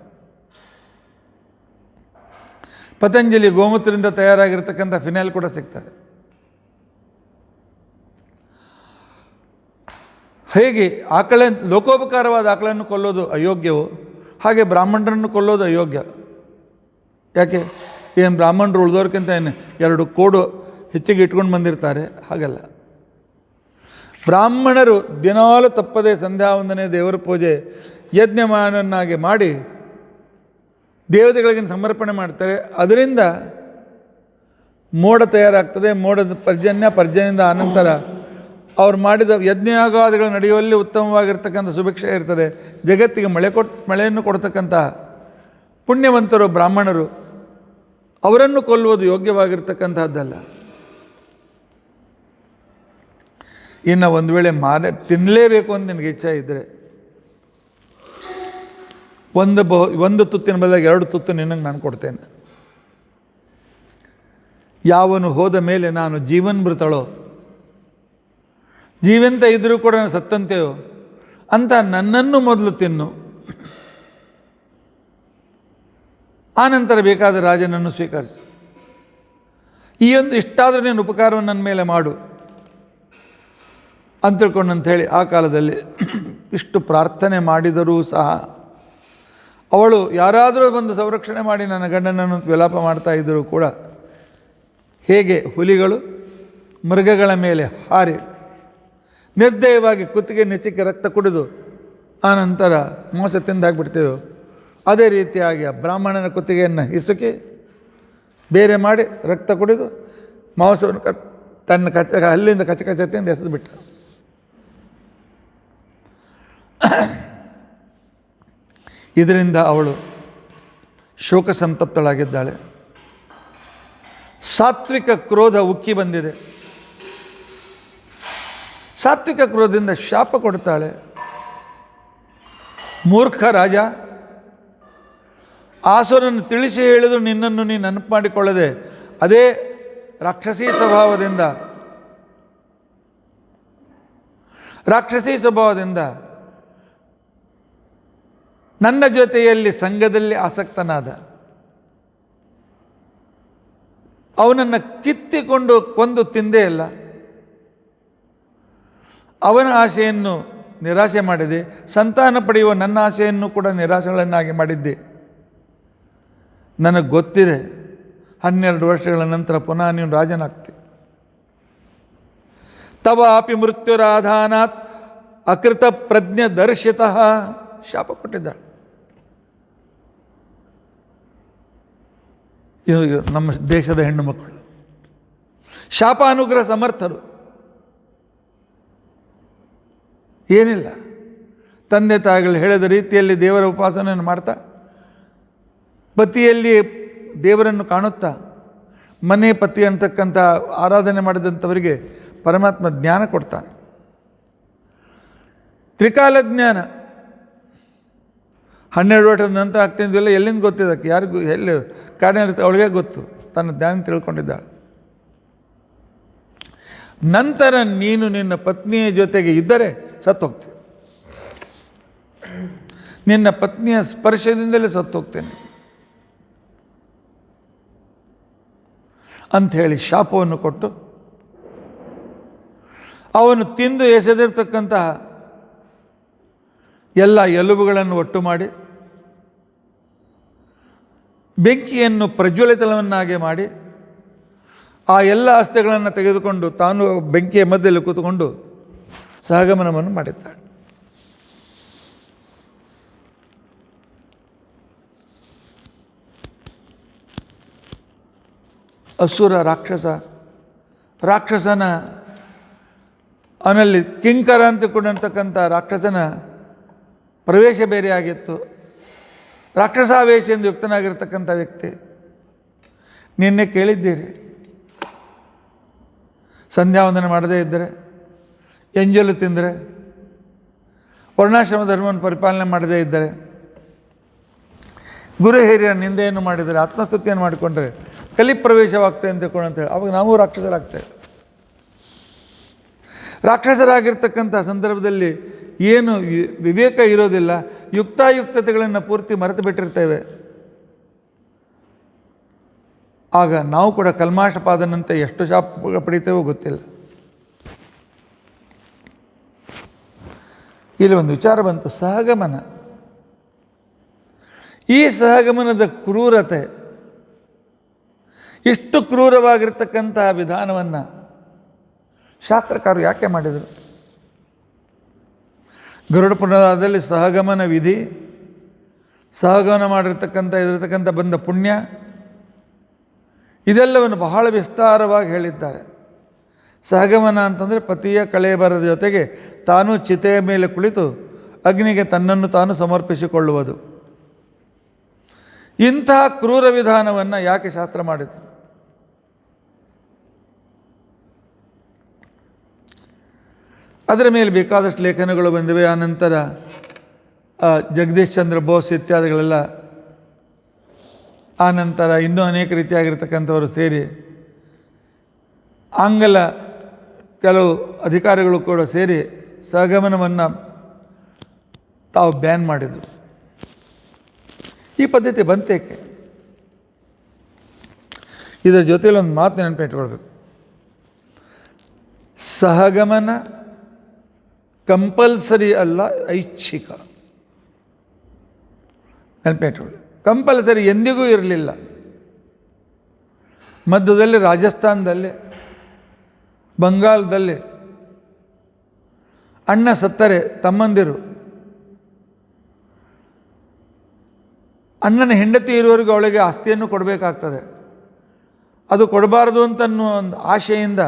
ಪತಂಜಲಿ ಗೋಮೂತ್ರದಿಂದ ತಯಾರಾಗಿರ್ತಕ್ಕಂಥ ಫಿನೈಲ್ ಕೂಡ ಸಿಗ್ತದೆ. ಹೇಗೆ ಲೋಕೋಪಕಾರವಾದ ಆಕಳನ್ನು ಕೊಲ್ಲೋದು ಅಯೋಗ್ಯವೋ ಹಾಗೆ ಬ್ರಾಹ್ಮಣರನ್ನು ಕೊಲ್ಲೋದು ಅಯೋಗ್ಯ. ಯಾಕೆ? ಏನು ಬ್ರಾಹ್ಮಣರು ಉಳಿದವ್ರಿಗಿಂತ ಏನು 2 ಕೋಡು ಹೆಚ್ಚಿಗೆ ಇಟ್ಕೊಂಡು ಬಂದಿರ್ತಾರೆ? ಹಾಗಲ್ಲ. ಬ್ರಾಹ್ಮಣರು ದಿನಾಲು ತಪ್ಪದೆ ಸಂಧ್ಯಾ ವಂದನೆ, ದೇವರ ಪೂಜೆ, ಯಜ್ಞಮಾನನ್ನಾಗಿ ಮಾಡಿ ದೇವತೆಗಳಿಗೆ ಸಮರ್ಪಣೆ ಮಾಡ್ತಾರೆ. ಅದರಿಂದ ಮೋಡ ತಯಾರಾಗ್ತದೆ. ಮೋಡದ ಪರ್ಜನ್ಯದಿಂದ ಆನಂತರ ಅವ್ರು ಮಾಡಿದ ಯಜ್ಞಯಾಗಾದಿಗಳು ನಡೆಯುವಲ್ಲಿ ಉತ್ತಮವಾಗಿರ್ತಕ್ಕಂಥ ಸುಭಿಕ್ಷೆ ಇರ್ತದೆ. ಜಗತ್ತಿಗೆ ಮಳೆಯನ್ನು ಕೊಡ್ತಕ್ಕಂಥ ಪುಣ್ಯವಂತರು ಬ್ರಾಹ್ಮಣರು. ಅವರನ್ನು ಕೊಲ್ಲುವುದು ಯೋಗ್ಯವಾಗಿರ್ತಕ್ಕಂಥದ್ದಲ್ಲ. ಇನ್ನು ಒಂದು ವೇಳೆ ತಿನ್ನಲೇಬೇಕು ಅಂತ ನಿನಗೆ ಇಚ್ಛೆ ಇದ್ದರೆ ಒಂದು ತುತ್ತಿನ ಬದಲಾಗಿ 2 ತುತ್ತು ನಿನಗೆ ನಾನು ಕೊಡ್ತೇನೆ. ಯಾವನು ಹೋದ ಮೇಲೆ ನಾನು ಜೀವನ್ಮೃತಳೋ, ಜೀವಂತ ಇದ್ದರೂ ಕೂಡ ಸತ್ತಂತೆಯೋ ಅಂತ ನನ್ನನ್ನು ಮೊದಲು ತಿನ್ನು, ಆನಂತರ ಬೇಕಾದ ರಾಜನನ್ನು ಸ್ವೀಕರಿಸು. ಈ ಒಂದು ಇಷ್ಟಾದರೂ ನೀನು ಉಪಕಾರವನ್ನು ನನ್ನ ಮೇಲೆ ಮಾಡು ಅಂತ ತಿಳ್ಕೊಂಡಂಥೇಳಿ ಆ ಕಾಲದಲ್ಲಿ ಇಷ್ಟು ಪ್ರಾರ್ಥನೆ ಮಾಡಿದರೂ ಸಹ ಅವಳು ಯಾರಾದರೂ ಬಂದು ಸಂರಕ್ಷಣೆ ಮಾಡಿ ನನ್ನ ಗಂಡನನ್ನು ವಿಲಾಪ ಮಾಡ್ತಾ ಇದ್ದರೂ ಕೂಡ ಹೇಗೆ ಹುಲಿಗಳು ಮೃಗಗಳ ಮೇಲೆ ಹಾರಿ ನಿರ್ದಯವಾಗಿ ಕುತ್ತಿಗೆ ನೆಚ್ಚಿಕೆ ರಕ್ತ ಕುಡಿದು ಆನಂತರ ಮೋಸ ತಿಂದಾಗ್ಬಿಡ್ತೇವೆ, ಅದೇ ರೀತಿಯಾಗಿ ಬ್ರಾಹ್ಮಣನ ಕುತ್ತಿಗೆಯನ್ನು ಹಿಸುಕಿ ಬೇರೆ ಮಾಡಿ ರಕ್ತ ಕುಡಿದು ಮಾಂಸವನ್ನು ತನ್ನ ಹಲ್ಲಿಂದ ಕಚ ತಿಂದು ಎಸೆದು ಬಿಟ್ಟ. ಇದರಿಂದ ಅವಳು ಶೋಕ ಸಂತಪ್ತಳಾಗಿದ್ದಾಳೆ. ಸಾತ್ವಿಕ ಕ್ರೋಧ ಉಕ್ಕಿ ಬಂದಿದೆ. ಸಾತ್ವಿಕ ಕ್ರೋಧದಿಂದ ಶಾಪ ಕೊಡ್ತಾಳೆ. ಮೂರ್ಖ ರಾಜ, ಆಸುರನ್ನು ತಿಳಿಸಿ ಹೇಳಿದ್ರು ನಿನ್ನನ್ನು ನೀನು ನೆನಪು ಮಾಡಿಕೊಳ್ಳದೆ ಅದೇ ರಾಕ್ಷಸೀ ಸ್ವಭಾವದಿಂದ ನನ್ನ ಜೊತೆಯಲ್ಲಿ ಸಂಘದಲ್ಲಿ ಆಸಕ್ತನಾದ ಅವನನ್ನು ಕಿತ್ತಿಕೊಂಡು ಕೊಂದು ತಿಂದೇ ಇಲ್ಲ. ಅವನ ಆಸೆಯನ್ನು ನಿರಾಶೆ ಮಾಡಿದೆ. ಸಂತಾನ ಪಡೆಯುವ ನನ್ನ ಆಸೆಯನ್ನು ಕೂಡ ನಿರಾಶೆಗಳನ್ನಾಗಿ ಮಾಡಿದ್ದೆ. ನನಗೆ ಗೊತ್ತಿದೆ 12 ವರ್ಷಗಳ ನಂತರ ಪುನಃ ನೀನು ರಾಜನಾಗ್ತಿ. ತವಾಪಿ ಮೃತ್ಯುರಾಧಾನಾತ್ ಅಕೃತ ಪ್ರಜ್ಞ ದರ್ಶಿತಃ ಶಾಪ ಕೊಟ್ಟಿದ್ದಾಳೆ. ಇದು ನಮ್ಮ ದೇಶದ ಹೆಣ್ಣು ಮಕ್ಕಳು ಶಾಪ ಅನುಗ್ರಹ ಸಮರ್ಥರು. ಏನಿಲ್ಲ, ತಂದೆ ತಾಯಿಗಳು ಹೇಳಿದ ರೀತಿಯಲ್ಲಿ ದೇವರ ಉಪಾಸನೆಯನ್ನು ಮಾಡ್ತಾ ಪತಿಯಲ್ಲಿ ದೇವರನ್ನು ಕಾಣುತ್ತಾ ಮನೆ ಪತಿ ಅಂತಕ್ಕಂಥ ಆರಾಧನೆ ಮಾಡಿದಂಥವರಿಗೆ ಪರಮಾತ್ಮ ಜ್ಞಾನ ಕೊಡ್ತಾನೆ. ತ್ರಿಕಾಲ ಜ್ಞಾನ 12 ವರ್ಷದ ನಂತರ ಆಗ್ತಿದ್ದಿಲ್ಲ. ಎಲ್ಲಿಂದ ಗೊತ್ತಿದ್ದಕ್ಕೆ? ಯಾರಿಗೂ ಎಲ್ಲಿ ಕಾಡಿನಿರುತ್ತೆ ಅವಳಿಗೆ ಗೊತ್ತು. ತನ್ನ ಜ್ಞಾನ ತಿಳ್ಕೊಂಡಿದ್ದಾಳೆ. ನಂತರ ನೀನು ನಿನ್ನ ಪತ್ನಿಯ ಜೊತೆಗೆ ಇದ್ದರೆ ಸತ್ತೋಗ್ತೀನಿ. ನಿನ್ನ ಪತ್ನಿಯ ಸ್ಪರ್ಶದಿಂದಲೇ ಸತ್ತೋಗ್ತೇನೆ ಅಂಥೇಳಿ ಶಾಪವನ್ನು ಕೊಟ್ಟು ಅವನು ತಿಂದು ಎಸೆದಿರ್ತಕ್ಕಂತಹ ಎಲ್ಲ ಎಲುಬುಗಳನ್ನು ಒಟ್ಟು ಮಾಡಿ ಬೆಂಕಿಯನ್ನು ಪ್ರಜ್ವಲಿತವನ್ನಾಗಿ ಮಾಡಿ ಆ ಎಲ್ಲ ಅಸ್ಥಿಗಳನ್ನು ತೆಗೆದುಕೊಂಡು ತಾನು ಬೆಂಕಿಯ ಮಧ್ಯದಲ್ಲಿ ಕೂತ್ಕೊಂಡು ಸಹಗಮನವನ್ನು ಮಾಡಿದ್ದಾಳೆ. ಅಸುರ ರಾಕ್ಷಸನ ಅವನಲ್ಲಿ ಕಿಂಕರ ಅಂತಕೊಂಡಂತಕ್ಕಂಥ ರಾಕ್ಷಸನ ಪ್ರವೇಶ ಬೇರೆ ಆಗಿತ್ತು. ರಾಕ್ಷಸಾವೇಶದಿಂದ ಯುಕ್ತನಾಗಿರ್ತಕ್ಕಂಥ ವ್ಯಕ್ತಿ. ನಿನ್ನೆ ಕೇಳಿದ್ದೀರಿ, ಸಂಧ್ಯಾವಂದನೆ ಮಾಡದೇ ಇದ್ದರೆ, ಎಂಜಲು ತಿಂದರೆ, ವರ್ಣಾಶ್ರಮ ಧರ್ಮವನ್ನು ಪರಿಪಾಲನೆ ಮಾಡದೇ ಇದ್ದರೆ, ಗುರು ಹಿರಿಯರ ನಿಂದೆಯನ್ನು ಮಾಡಿದರೆ, ಆತ್ಮಸ್ತುತಿಯನ್ನು ಮಾಡಿಕೊಂಡ್ರೆ ಕಲಿ ಪ್ರವೇಶವಾಗ್ತದೆ ಅಂತ ತಿಳ್ಕೊಂಡಂತೇಳಿ ಅವಾಗ ನಾವು ರಾಕ್ಷಸರಾಗ್ತೇವೆ. ರಾಕ್ಷಸರಾಗಿರ್ತಕ್ಕಂಥ ಸಂದರ್ಭದಲ್ಲಿ ಏನು ವಿವೇಕ ಇರೋದಿಲ್ಲ, ಯುಕ್ತಾಯುಕ್ತತೆಗಳನ್ನು ಪೂರ್ತಿ ಮರೆತು ಬಿಟ್ಟಿರ್ತೇವೆ. ಆಗ ನಾವು ಕೂಡ ಕಲ್ಮಾಶಪಾದನಂತೆ ಎಷ್ಟು ಶಾಪ ಪಡಿತೇವೋ ಗೊತ್ತಿಲ್ಲ. ಇಲ್ಲಿ ಒಂದು ವಿಚಾರ ಬಂತು, ಸಹಗಮನ. ಈ ಸಹಗಮನದ ಕ್ರೂರತೆ, ಇಷ್ಟು ಕ್ರೂರವಾಗಿರ್ತಕ್ಕಂತಹ ವಿಧಾನವನ್ನು ಶಾಸ್ತ್ರಕಾರರು ಯಾಕೆ ಮಾಡಿದರು? ಗರುಡ ಪುರಾಣದಲ್ಲಿ ಸಹಗಮನ ವಿಧಿ, ಸಹಗಮನ ಮಾಡಿರ್ತಕ್ಕಂಥ ಇರತಕ್ಕಂಥ ಬಂದ ಪುಣ್ಯ, ಇದೆಲ್ಲವನ್ನು ಬಹಳ ವಿಸ್ತಾರವಾಗಿ ಹೇಳಿದ್ದಾರೆ. ಸಹಗಮನ ಅಂತಂದರೆ ಪತಿಯ ಕಳೇಬರದ ಜೊತೆಗೆ ತಾನು ಚಿತೆಯ ಮೇಲೆ ಕುಳಿತು ಅಗ್ನಿಗೆ ತನ್ನನ್ನು ತಾನು ಸಮರ್ಪಿಸಿಕೊಳ್ಳುವುದು. ಇಂತಹ ಕ್ರೂರ ವಿಧಾನವನ್ನು ಯಾಕೆ ಶಾಸ್ತ್ರ ಮಾಡಿತು? ಅದರ ಮೇಲೆ ಬೇಕಾದಷ್ಟು ಲೇಖನಗಳು ಬಂದಿವೆ. ಆನಂತರ ಜಗದೀಶ್ ಚಂದ್ರ ಬೋಸ್ ಇತ್ಯಾದಿಗಳೆಲ್ಲ, ಆನಂತರ ಇನ್ನೂ ಅನೇಕ ರೀತಿಯಾಗಿರ್ತಕ್ಕಂಥವರು ಸೇರಿ, ಆಂಗ್ಲ ಕೆಲವು ಅಧಿಕಾರಿಗಳು ಕೂಡ ಸೇರಿ ಸಹಗಮನವನ್ನು ತಾವು ಬ್ಯಾನ್ ಮಾಡಿದರು. ಈ ಪದ್ಧತಿ ಬಂತೇಕೆ? ಇದರ ಜೊತೆಯಲ್ಲಿ ಒಂದು ಮಾತು ನೆನಪಿಟ್ಕೊಳ್ಬೇಕು. ಸಹಗಮನ ಕಂಪಲ್ಸರಿ ಅಲ್ಲ, ಐಚ್ಛಿಕ. ನೆನಪಿಟ್ಕೊಳ್ಳಿ, ಕಂಪಲ್ಸರಿ ಎಂದಿಗೂ ಇರಲಿಲ್ಲ. ಮಧ್ಯದಲ್ಲಿ ರಾಜಸ್ಥಾನದಲ್ಲಿ, ಬಂಗಾಲದಲ್ಲಿ ಅಣ್ಣ ಸತ್ತರೆ ತಮ್ಮಂದಿರು ಅಣ್ಣನ ಹೆಂಡತಿ ಇರುವವರೆಗೂ ಅವಳಿಗೆ ಆಸ್ತಿಯನ್ನು ಕೊಡಬೇಕಾಗ್ತದೆ. ಅದು ಕೊಡಬಾರದು ಅಂತನ್ನೋ ಒಂದು ಆಶೆಯಿಂದ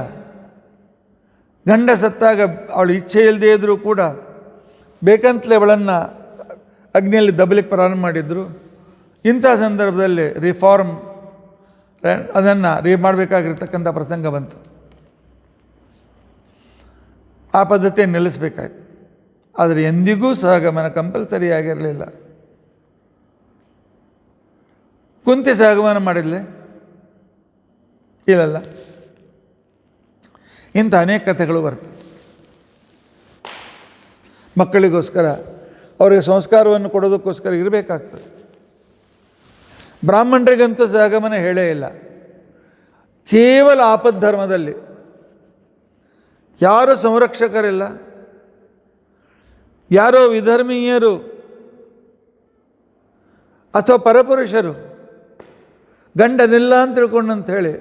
ಗಂಡ ಸತ್ತಾಗ ಅವಳು ಇಚ್ಛೆ ಇಲ್ಲದೇ ಇದ್ದರೂ ಕೂಡ ಬೇಕಂತಲೇ ಅವಳನ್ನು ಅಗ್ನಿಯಲ್ಲಿ ದಬ್ಬಲಿಕ್ಕೆ ಪ್ರಾರಂಭ ಮಾಡಿದರು. ಇಂಥ ಸಂದರ್ಭದಲ್ಲಿ ರಿಫಾರ್ಮ್ ಅದನ್ನು ಮಾಡಬೇಕಾಗಿರ್ತಕ್ಕಂಥ ಪ್ರಸಂಗ ಬಂತು. ಆ ಪದ್ಧತಿಯನ್ನು ನಿಲ್ಲಿಸಬೇಕಾಯ್ತು. ಆದರೆ ಎಂದಿಗೂ ಸಹಗಮನ ಕಂಪಲ್ಸರಿ ಆಗಿರಲಿಲ್ಲ. ಕುಂತಿ ಸಹಗಮನ ಮಾಡಿದ್ಲೆ? ಇಲ್ಲಲ್ಲ. ಇಂಥ ಅನೇಕ ಕಥೆಗಳು ಬರ್ತವೆ. ಮಕ್ಕಳಿಗೋಸ್ಕರ ಅವರಿಗೆ ಸಂಸ್ಕಾರವನ್ನು ಕೊಡೋದಕ್ಕೋಸ್ಕರ ಇರಬೇಕಾಗ್ತದೆ. ಬ್ರಾಹ್ಮಣರಿಗಂತೂ ಸಹಗಮನ ಹೇಳೇ ಇಲ್ಲ. ಕೇವಲ ಆಪದ್ಧರ್ಮದಲ್ಲಿ ಯಾರೂ ಸಂರಕ್ಷಕರಿಲ್ಲ, ಯಾರೋ ವಿಧರ್ಮೀಯರು ಅಥವಾ ಪರಪುರುಷರು ಗಂಡನಿಲ್ಲ ಅಂತ ತಿಳ್ಕೊಂಡಂತ ಹೇಳಿ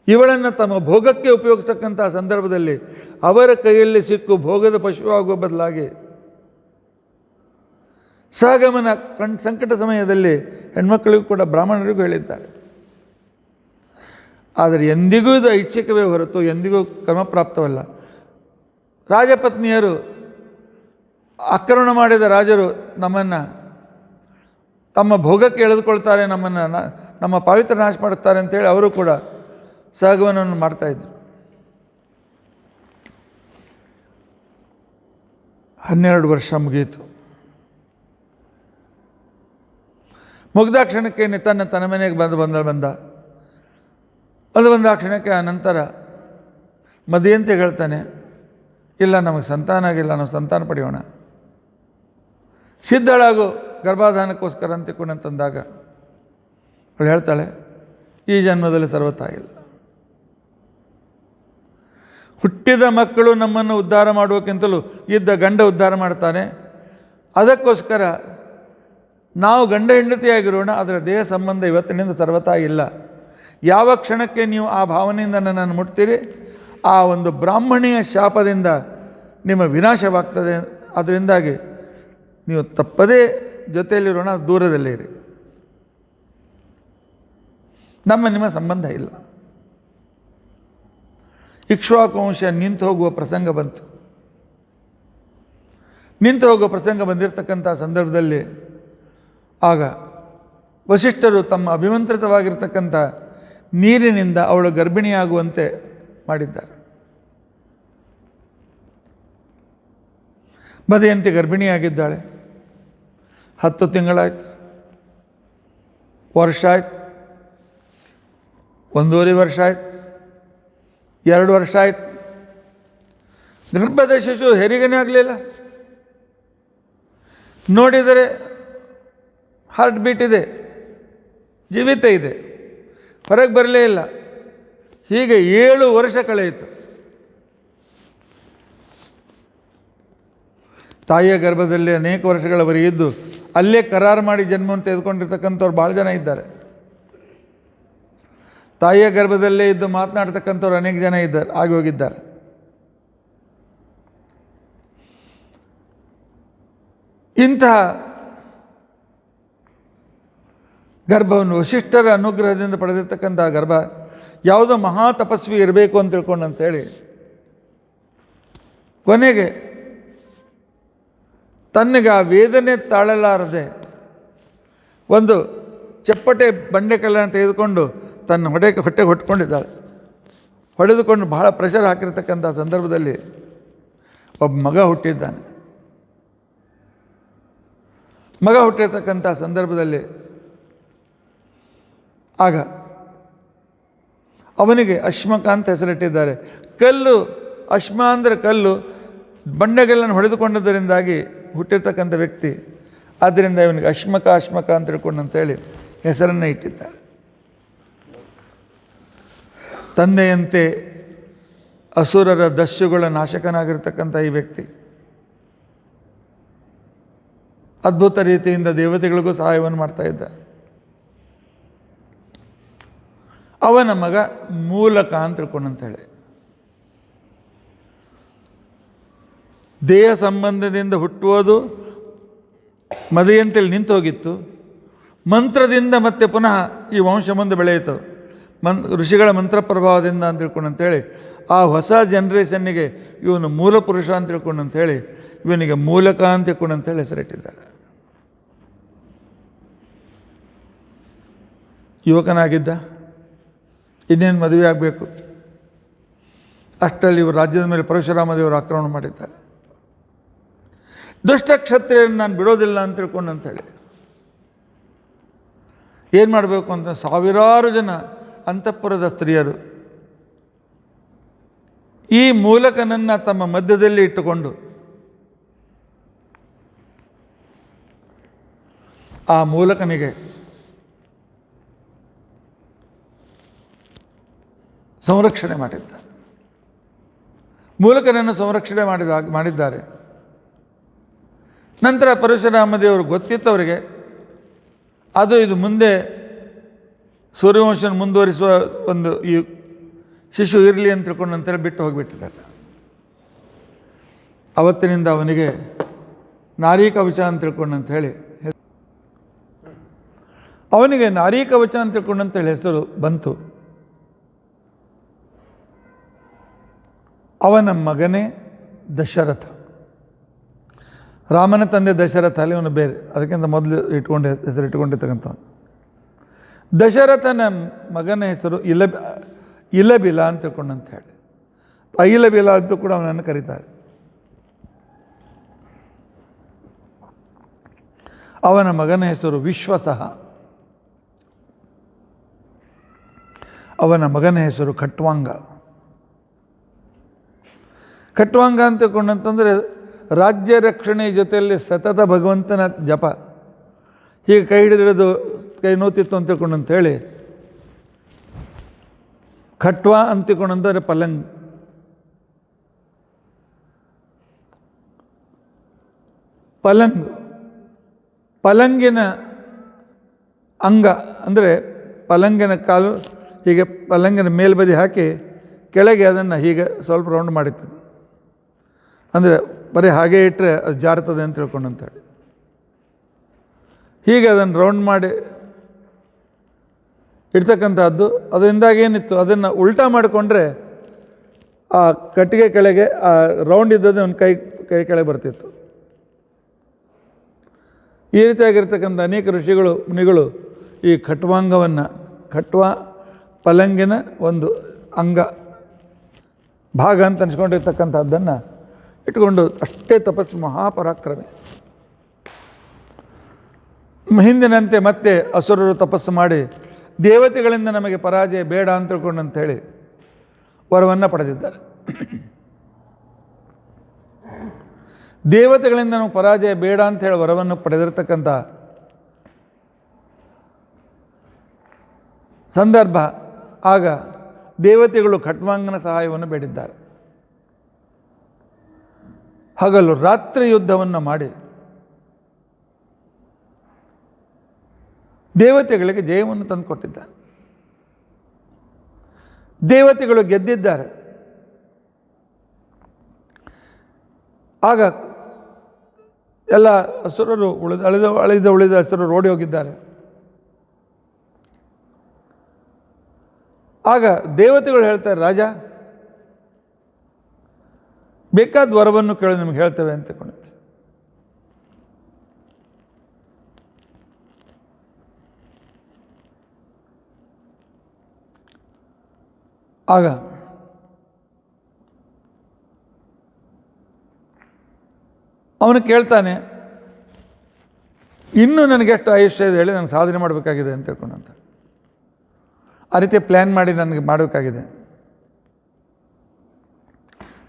ಇವಳನ್ನು ತಮ್ಮ ಭೋಗಕ್ಕೆ ಉಪಯೋಗಿಸ್ತಕ್ಕಂಥ ಸಂದರ್ಭದಲ್ಲಿ ಅವರ ಕೈಯಲ್ಲಿ ಸಿಕ್ಕು ಭೋಗದ ಪಶುವಾಗುವ ಬದಲಾಗಿ ಸಹಗಮನ ಸಂಕಟ ಸಮಯದಲ್ಲಿ ಹೆಣ್ಮಕ್ಕಳಿಗೂ ಕೂಡ ಬ್ರಾಹ್ಮಣರಿಗೂ ಹೇಳಿದ್ದಾರೆ. ಆದರೆ ಎಂದಿಗೂ ಇದು ಐಚ್ಛಿಕವೇ ಹೊರತು ಎಂದಿಗೂ ಕರ್ಮಪ್ರಾಪ್ತವಲ್ಲ. ರಾಜಪತ್ನಿಯರು ಆಕ್ರಮಣ ಮಾಡಿದ ರಾಜರು ನಮ್ಮನ್ನು ತಮ್ಮ ಭೋಗಕ್ಕೆ ಎಳೆದುಕೊಳ್ತಾರೆ, ನಮ್ಮನ್ನು ನಮ್ಮ ಪಾವಿತ್ರ ನಾಶ ಮಾಡುತ್ತಾರೆ ಅಂತೇಳಿ ಅವರು ಕೂಡ ಸಹಗಮನವನ್ನು ಮಾಡ್ತಾಯಿದ್ರು. 12 ವರ್ಷ ಮುಗಿಯಿತು. ಮುಗ್ದಾಕ್ಷಣಕ್ಕೆ ತನ್ನ ಮನೆಗೆ ಬಂದ ಅದು ಬಂದಾಕ್ಷಣಕ್ಕೆ ಆ ನಂತರ ಮದುವೆಂತ ಹೇಳ್ತಾನೆ, ಇಲ್ಲ ನಮಗೆ ಸಂತಾನ ಆಗಿಲ್ಲ, ನಾವು ಸಂತಾನ ಪಡೆಯೋಣ, ಸಿದ್ಧಳಾಗು ಗರ್ಭಾಧಾನಕ್ಕೋಸ್ಕರ ಅಂತಂದಾಗ ಅವಳು ಹೇಳ್ತಾಳೆ, ಈ ಜನ್ಮದಲ್ಲಿ ಸರ್ವತಾ ಇಲ್ಲ. ಹುಟ್ಟಿದ ಮಕ್ಕಳು ನಮ್ಮನ್ನು ಉದ್ಧಾರ ಮಾಡುವಕ್ಕಿಂತಲೂ ಇದ್ದ ಗಂಡ ಉದ್ಧಾರ ಮಾಡ್ತಾನೆ. ಅದಕ್ಕೋಸ್ಕರ ನಾವು ಗಂಡ ಹೆಂಡತಿಯಾಗಿರೋಣ, ಅದರ ದೇಹ ಸಂಬಂಧ ಇವತ್ತಿನಿಂದ ಸರ್ವತಾ ಇಲ್ಲ. ಯಾವ ಕ್ಷಣಕ್ಕೆ ನೀವು ಆ ಭಾವನೆಯಿಂದ ನನ್ನನ್ನು ಮುಟ್ತೀರಿ, ಆ ಒಂದು ಬ್ರಾಹ್ಮಣಿಯ ಶಾಪದಿಂದ ನಿಮ್ಮ ವಿನಾಶವಾಗ್ತದೆ. ಅದರಿಂದಾಗಿ ನೀವು ತಪ್ಪದೇ ಜೊತೆಯಲ್ಲಿರೋಣ, ದೂರದಲ್ಲೇ ಇರಿ. ನಿಮ್ಮ ಸಂಬಂಧ ಇಲ್ಲ. ಇಕ್ಷ್ವಾಕು ವಂಶ ನಿಂತು ಹೋಗುವ ಪ್ರಸಂಗ ಬಂತು. ನಿಂತು ಹೋಗುವ ಪ್ರಸಂಗ ಬಂದಿರತಕ್ಕಂಥ ಸಂದರ್ಭದಲ್ಲಿ ಆಗ ವಸಿಷ್ಠರು ತಮ್ಮ ಅಭಿಮಂತ್ರಿತವಾಗಿರ್ತಕ್ಕಂಥ ನೀರಿನಿಂದ ಅವಳು ಗರ್ಭಿಣಿಯಾಗುವಂತೆ ಮಾಡಿದ್ದಾರೆ. ಮದಯಂತಿ ಗರ್ಭಿಣಿಯಾಗಿದ್ದಾಳೆ. 10 ತಿಂಗಳಾಯ್ತು, ವರ್ಷ ಆಯ್ತು, 1.5 ವರ್ಷ ಆಯ್ತು, 2 ವರ್ಷ ಆಯ್ತು. ಗರ್ಭದ ಶಿಶು ಹೆರಿಗೆನೇ ಆಗಲಿಲ್ಲ. ನೋಡಿದರೆ ಹಾರ್ಟ್ ಬೀಟ್ ಇದೆ, ಜೀವಿತ ಇದೆ, ಹೊರಗೆ ಬರಲೇ ಇಲ್ಲ. ಹೀಗೆ 7 ವರ್ಷ ಕಳೆಯಿತು. ತಾಯಿಯ ಗರ್ಭದಲ್ಲಿ ಅನೇಕ ವರ್ಷಗಳವರೆಗೆ ಇದ್ದು ಅಲ್ಲೇ ಕರಾರು ಮಾಡಿ ಜನ್ಮವನ್ನು ತೆಗೆದುಕೊಂಡಿರ್ತಕ್ಕಂಥವ್ರು ಭಾಳ ಜನ ಇದ್ದಾರೆ. ತಾಯಿಯ ಗರ್ಭದಲ್ಲೇ ಇದ್ದು ಮಾತನಾಡ್ತಕ್ಕಂಥವ್ರು ಅನೇಕ ಜನ ಇದ್ದಾರೆ, ಆಗಿ ಹೋಗಿದ್ದಾರೆ. ಇಂತಹ ಗರ್ಭವನ್ನು ವಸಿಷ್ಠರ ಅನುಗ್ರಹದಿಂದ ಪಡೆದಿರ್ತಕ್ಕಂಥ ಗರ್ಭ ಯಾವುದೋ ಮಹಾ ತಪಸ್ವಿ ಇರಬೇಕು ಅಂತ ತಿಳ್ಕೊಂಡು ಅಂತೇಳಿ ಕೊನೆಗೆ ತನ್ನಗೆ ಆ ವೇದನೆ ತಾಳಲಾರದೆ ಒಂದು ಚಪ್ಪಟೆ ಬಂಡೆಕಲ್ಲನ್ನು ತೆಗೆದುಕೊಂಡು ತನ್ನ ಹೊಟ್ಟೆಗೆ ಹೊಟ್ಕೊಂಡಿದ್ದಾಳೆ. ಹೊಡೆದುಕೊಂಡು ಬಹಳ ಪ್ರೆಷರ್ ಹಾಕಿರ್ತಕ್ಕಂಥ ಸಂದರ್ಭದಲ್ಲಿ ಒಬ್ಬ ಮಗ ಹುಟ್ಟಿದ್ದಾನೆ. ಮಗ ಹುಟ್ಟಿರ್ತಕ್ಕಂಥ ಸಂದರ್ಭದಲ್ಲಿ ಆಗ ಅವನಿಗೆ ಅಶ್ಮಕ ಅಂತ ಹೆಸರಿಟ್ಟಿದ್ದಾರೆ. ಕಲ್ಲು, ಅಶ್ಮ ಅಂದರೆ ಕಲ್ಲು, ಬಂಡೆಗಲ್ಲನ್ನು ಹೊಡೆದುಕೊಂಡದರಿಂದಾಗಿ ಹುಟ್ಟಿರ್ತಕ್ಕಂಥ ವ್ಯಕ್ತಿ. ಆದ್ದರಿಂದ ಇವನಿಗೆ ಅಶ್ಮಕ ಅಂತ ತಿಳ್ಕೊಂಡು ಅಂತೇಳಿ ಹೆಸರನ್ನು ಇಟ್ಟಿದ್ದಾರೆ. ತಂದೆಯಂತೆ ಅಸುರರ ದಸ್ಯುಗಳ ನಾಶಕನಾಗಿರ್ತಕ್ಕಂಥ ಈ ವ್ಯಕ್ತಿ ಅದ್ಭುತ ರೀತಿಯಿಂದ ದೇವತೆಗಳಿಗೂ ಸಹಾಯವನ್ನು ಮಾಡ್ತಾ ಇದ್ದ. ಅವನ ಮಗ ಮೂಲಕ ಅಂತ ತಿಳ್ಕೊಂಡಂತೇಳಿ ದೇಹ ಸಂಬಂಧದಿಂದ ಹುಟ್ಟುವುದು ಮದೆಯಂತೇಳಿ ನಿಂತು ಹೋಗಿತ್ತು. ಮಂತ್ರದಿಂದ ಮತ್ತೆ ಪುನಃ ಈ ವಂಶ ಮುಂದೆ ಬೆಳೆಯಿತು. ಋಷಿಗಳ ಮಂತ್ರ ಪ್ರಭಾವದಿಂದ ಅಂತ ತಿಳ್ಕೊಂಡಂತೇಳಿ ಆ ಹೊಸ ಜನ್ರೇಷನ್ನಿಗೆ ಇವನು ಮೂಲ ಪುರುಷ ಅಂತ ತಿಳ್ಕೊಂಡಂತೇಳಿ ಇವನಿಗೆ ಮೂಲಕ ಅಂತ ತಿಳ್ಕೊಂಡಂತೇಳಿ ಹೆಸರಿಟ್ಟಿದ್ದಾರೆ. ಯುವಕನಾಗಿದ್ದ, ಇನ್ನೇನು ಮದುವೆ ಆಗಬೇಕು. ಅಷ್ಟರಲ್ಲಿ ಇವರು ರಾಜ್ಯದ ಮೇಲೆ ಪರಶುರಾಮ ದೇವರು ಆಕ್ರಮಣ ಮಾಡಿದ್ದಾರೆ. ದುಷ್ಟ ಕ್ಷತ್ರಿಯರನ್ನು ನಾನು ಬಿಡೋದಿಲ್ಲ ಅಂತ ತಿಳ್ಕೊಂಡಂತೇಳಿ ಏನು ಮಾಡಬೇಕು ಅಂತ ಸಾವಿರಾರು ಜನ ಅಂತಃಪುರದ ಸ್ತ್ರೀಯರು ಈ ಮೂಲಕನನ್ನು ತಮ್ಮ ಮಧ್ಯದಲ್ಲಿ ಇಟ್ಟುಕೊಂಡು ಆ ಮೂಲಕನಿಗೆ ಸಂರಕ್ಷಣೆ ಮಾಡಿದ್ದಾರೆ. ಮೂಲಕನನ್ನು ಸಂರಕ್ಷಣೆ ಮಾಡಿದ್ದಾರೆ. ನಂತರ ಪರಶುರಾಮ ದೇವರು ಗೊತ್ತಿತ್ತು ಅವರಿಗೆ. ಆದರೂ ಇದು ಮುಂದೆ ಸೂರ್ಯವಂಶನ ಮುಂದುವರಿಸುವ ಒಂದು ಈ ಶಿಶು ಇರಲಿ ಅಂತ ತಿಳ್ಕೊಂಡು ಅಂತೇಳಿ ಬಿಟ್ಟು ಹೋಗಿಬಿಟ್ಟಿದ್ದಾರೆ. ಅವತ್ತಿನಿಂದ ಅವನಿಗೆ ನಾರೀ ಕವಚ ಅಂತ ತಿಳ್ಕೊಂಡು ಅಂಥೇಳಿ ಅವನಿಗೆ ನಾರೀ ಕವಚ ಅಂತ ತಿಳ್ಕೊಂಡು ಅಂತೇಳಿ ಹೆಸರು ಬಂತು. ಅವನ ಮಗನೇ ದಶರಥ. ರಾಮನ ತಂದೆ ದಶರಥ, ಅಲ್ಲಿ ಅವನು ಬೇರೆ, ಅದಕ್ಕಿಂತ ಮೊದಲು ಹೆಸರಿಟ್ಟುಕೊಂಡಿರ್ತಕ್ಕಂಥವನು. ದಶರಥನ ಮಗನ ಹೆಸರು ಇಲಬಿಲ ಅಂತ ತಿಳ್ಕೊಂಡಂತ ಹೇಳಿ ಐಲಬಿಲ ಅಂತೂ ಕೂಡ ಅವನನ್ನು ಕರೀತಾರೆ. ಅವನ ಮಗನ ಹೆಸರು ವಿಶ್ವಸಹ. ಅವನ ಮಗನ ಹೆಸರು ಖಟ್ವಾಂಗ. ಖಟ್ವಾಂಗ ಅಂತ ತಿಳ್ಕೊಂಡಂತಂದರೆ ರಾಜ್ಯ ರಕ್ಷಣೆ ಜೊತೆಯಲ್ಲಿ ಸತತ ಭಗವಂತನ ಜಪ. ಹೀಗೆ ಕೈ ಹಿಡಿದು ಕೈ ನೋತಿತ್ತು ಅಂತ ತಿಳ್ಕೊಂಡಂಥೇಳಿ ಖಟ್ವ ಅಂತ ತಿಳ್ಕೊಂಡಂದರೆ ಪಲಂಗ್. ಪಲಂಗಿನ ಅಂಗ ಅಂದರೆ ಪಲಂಗಿನ ಕಾಲು ಹೀಗೆ ಪಲಂಗಿನ ಮೇಲ್ಬದಿ ಹಾಕಿ ಕೆಳಗೆ ಅದನ್ನು ಹೀಗೆ ಸ್ವಲ್ಪ ರೌಂಡ್ ಮಾಡಿತ್ತು. ಅಂದರೆ ಬರೀ ಹಾಗೆ ಇಟ್ಟರೆ ಅದು ಜಾರ್ತದೆ ಅಂತ ತಿಳ್ಕೊಂಡಂತೇಳಿ ಹೀಗೆ ಅದನ್ನು ರೌಂಡ್ ಮಾಡಿ ಇಡ್ತಕ್ಕಂಥದ್ದು. ಅದರಿಂದಾಗಿ ಏನಿತ್ತು, ಅದನ್ನು ಉಲ್ಟಾ ಮಾಡಿಕೊಂಡ್ರೆ ಆ ಕಟ್ಟಿಗೆ ಕೆಳಗೆ ಆ ರೌಂಡ್ ಇದ್ದದ್ದು ಒಂದು ಕೈ ಕೆಳಗೆ ಬರ್ತಿತ್ತು. ಈ ರೀತಿಯಾಗಿರ್ತಕ್ಕಂಥ ಅನೇಕ ಋಷಿಗಳು ಮುನಿಗಳು ಈ ಖಟ್ವಾಂಗವನ್ನು, ಖಟ್ವ ಪಲಂಗಿನ ಒಂದು ಅಂಗ ಭಾಗ ಅಂತ ಅನ್ಸ್ಕೊಂಡಿರ್ತಕ್ಕಂಥದ್ದನ್ನು ಇಟ್ಕೊಂಡು ಅಷ್ಟೇ ತಪಸ್ಸು ಮಹಾಪರಾಕ್ರಮಿ. ಹಿಂದಿನಂತೆ ಮತ್ತೆ ಅಸುರರು ತಪಸ್ಸು ಮಾಡಿ ದೇವತೆಗಳಿಂದ ನಮಗೆ ಪರಾಜಯ ಬೇಡ ಅಂತ ತಿಳ್ಕೊಂಡಂಥೇಳಿ ವರವನ್ನು ಪಡೆದಿದ್ದಾರೆ. ದೇವತೆಗಳಿಂದ ನಾವು ಪರಾಜಯ ಬೇಡ ಅಂಥೇಳಿ ವರವನ್ನು ಪಡೆದಿರ್ತಕ್ಕಂಥ ಸಂದರ್ಭ ಆಗ ದೇವತೆಗಳು ಖಟ್ವಾಂಗನ ಸಹಾಯವನ್ನು ಬೇಡಿದ್ದಾರೆ. ಹಗಲು ರಾತ್ರಿ ಯುದ್ಧವನ್ನು ಮಾಡಿ ದೇವತೆಗಳಿಗೆ ಜಯವನ್ನು ತಂದುಕೊಟ್ಟಿದ್ದಾರೆ. ದೇವತೆಗಳು ಗೆದ್ದಿದ್ದಾರೆ. ಆಗ ಎಲ್ಲ ಅಸುರರು ಉಳಿದ ಅಸುರರು ಓಡಿ ಹೋಗಿದ್ದಾರೆ. ಆಗ ದೇವತೆಗಳು ಹೇಳ್ತಾರೆ, ರಾಜ ಬೇಕಾದ ವರವನ್ನು ಕೇಳಿ ನಿಮ್ಗೆ ಹೇಳ್ತೇವೆ ಅಂತ ಕೊಂಡಿದ್ದೆ. ಆಗ ಅವನು ಕೇಳ್ತಾನೆ, ಇನ್ನೂ ನನಗೆಷ್ಟು ಆಯುಷ್ಯ ಇದೆ ಹೇಳಿ, ನಾನು ಸಾಧನೆ ಮಾಡಬೇಕಾಗಿದೆ ಅಂತ ತಿಳ್ಕೊಂಡಂತ. ಆ ರೀತಿ ಪ್ಲ್ಯಾನ್ ಮಾಡಿ ನನಗೆ ಮಾಡಬೇಕಾಗಿದೆ.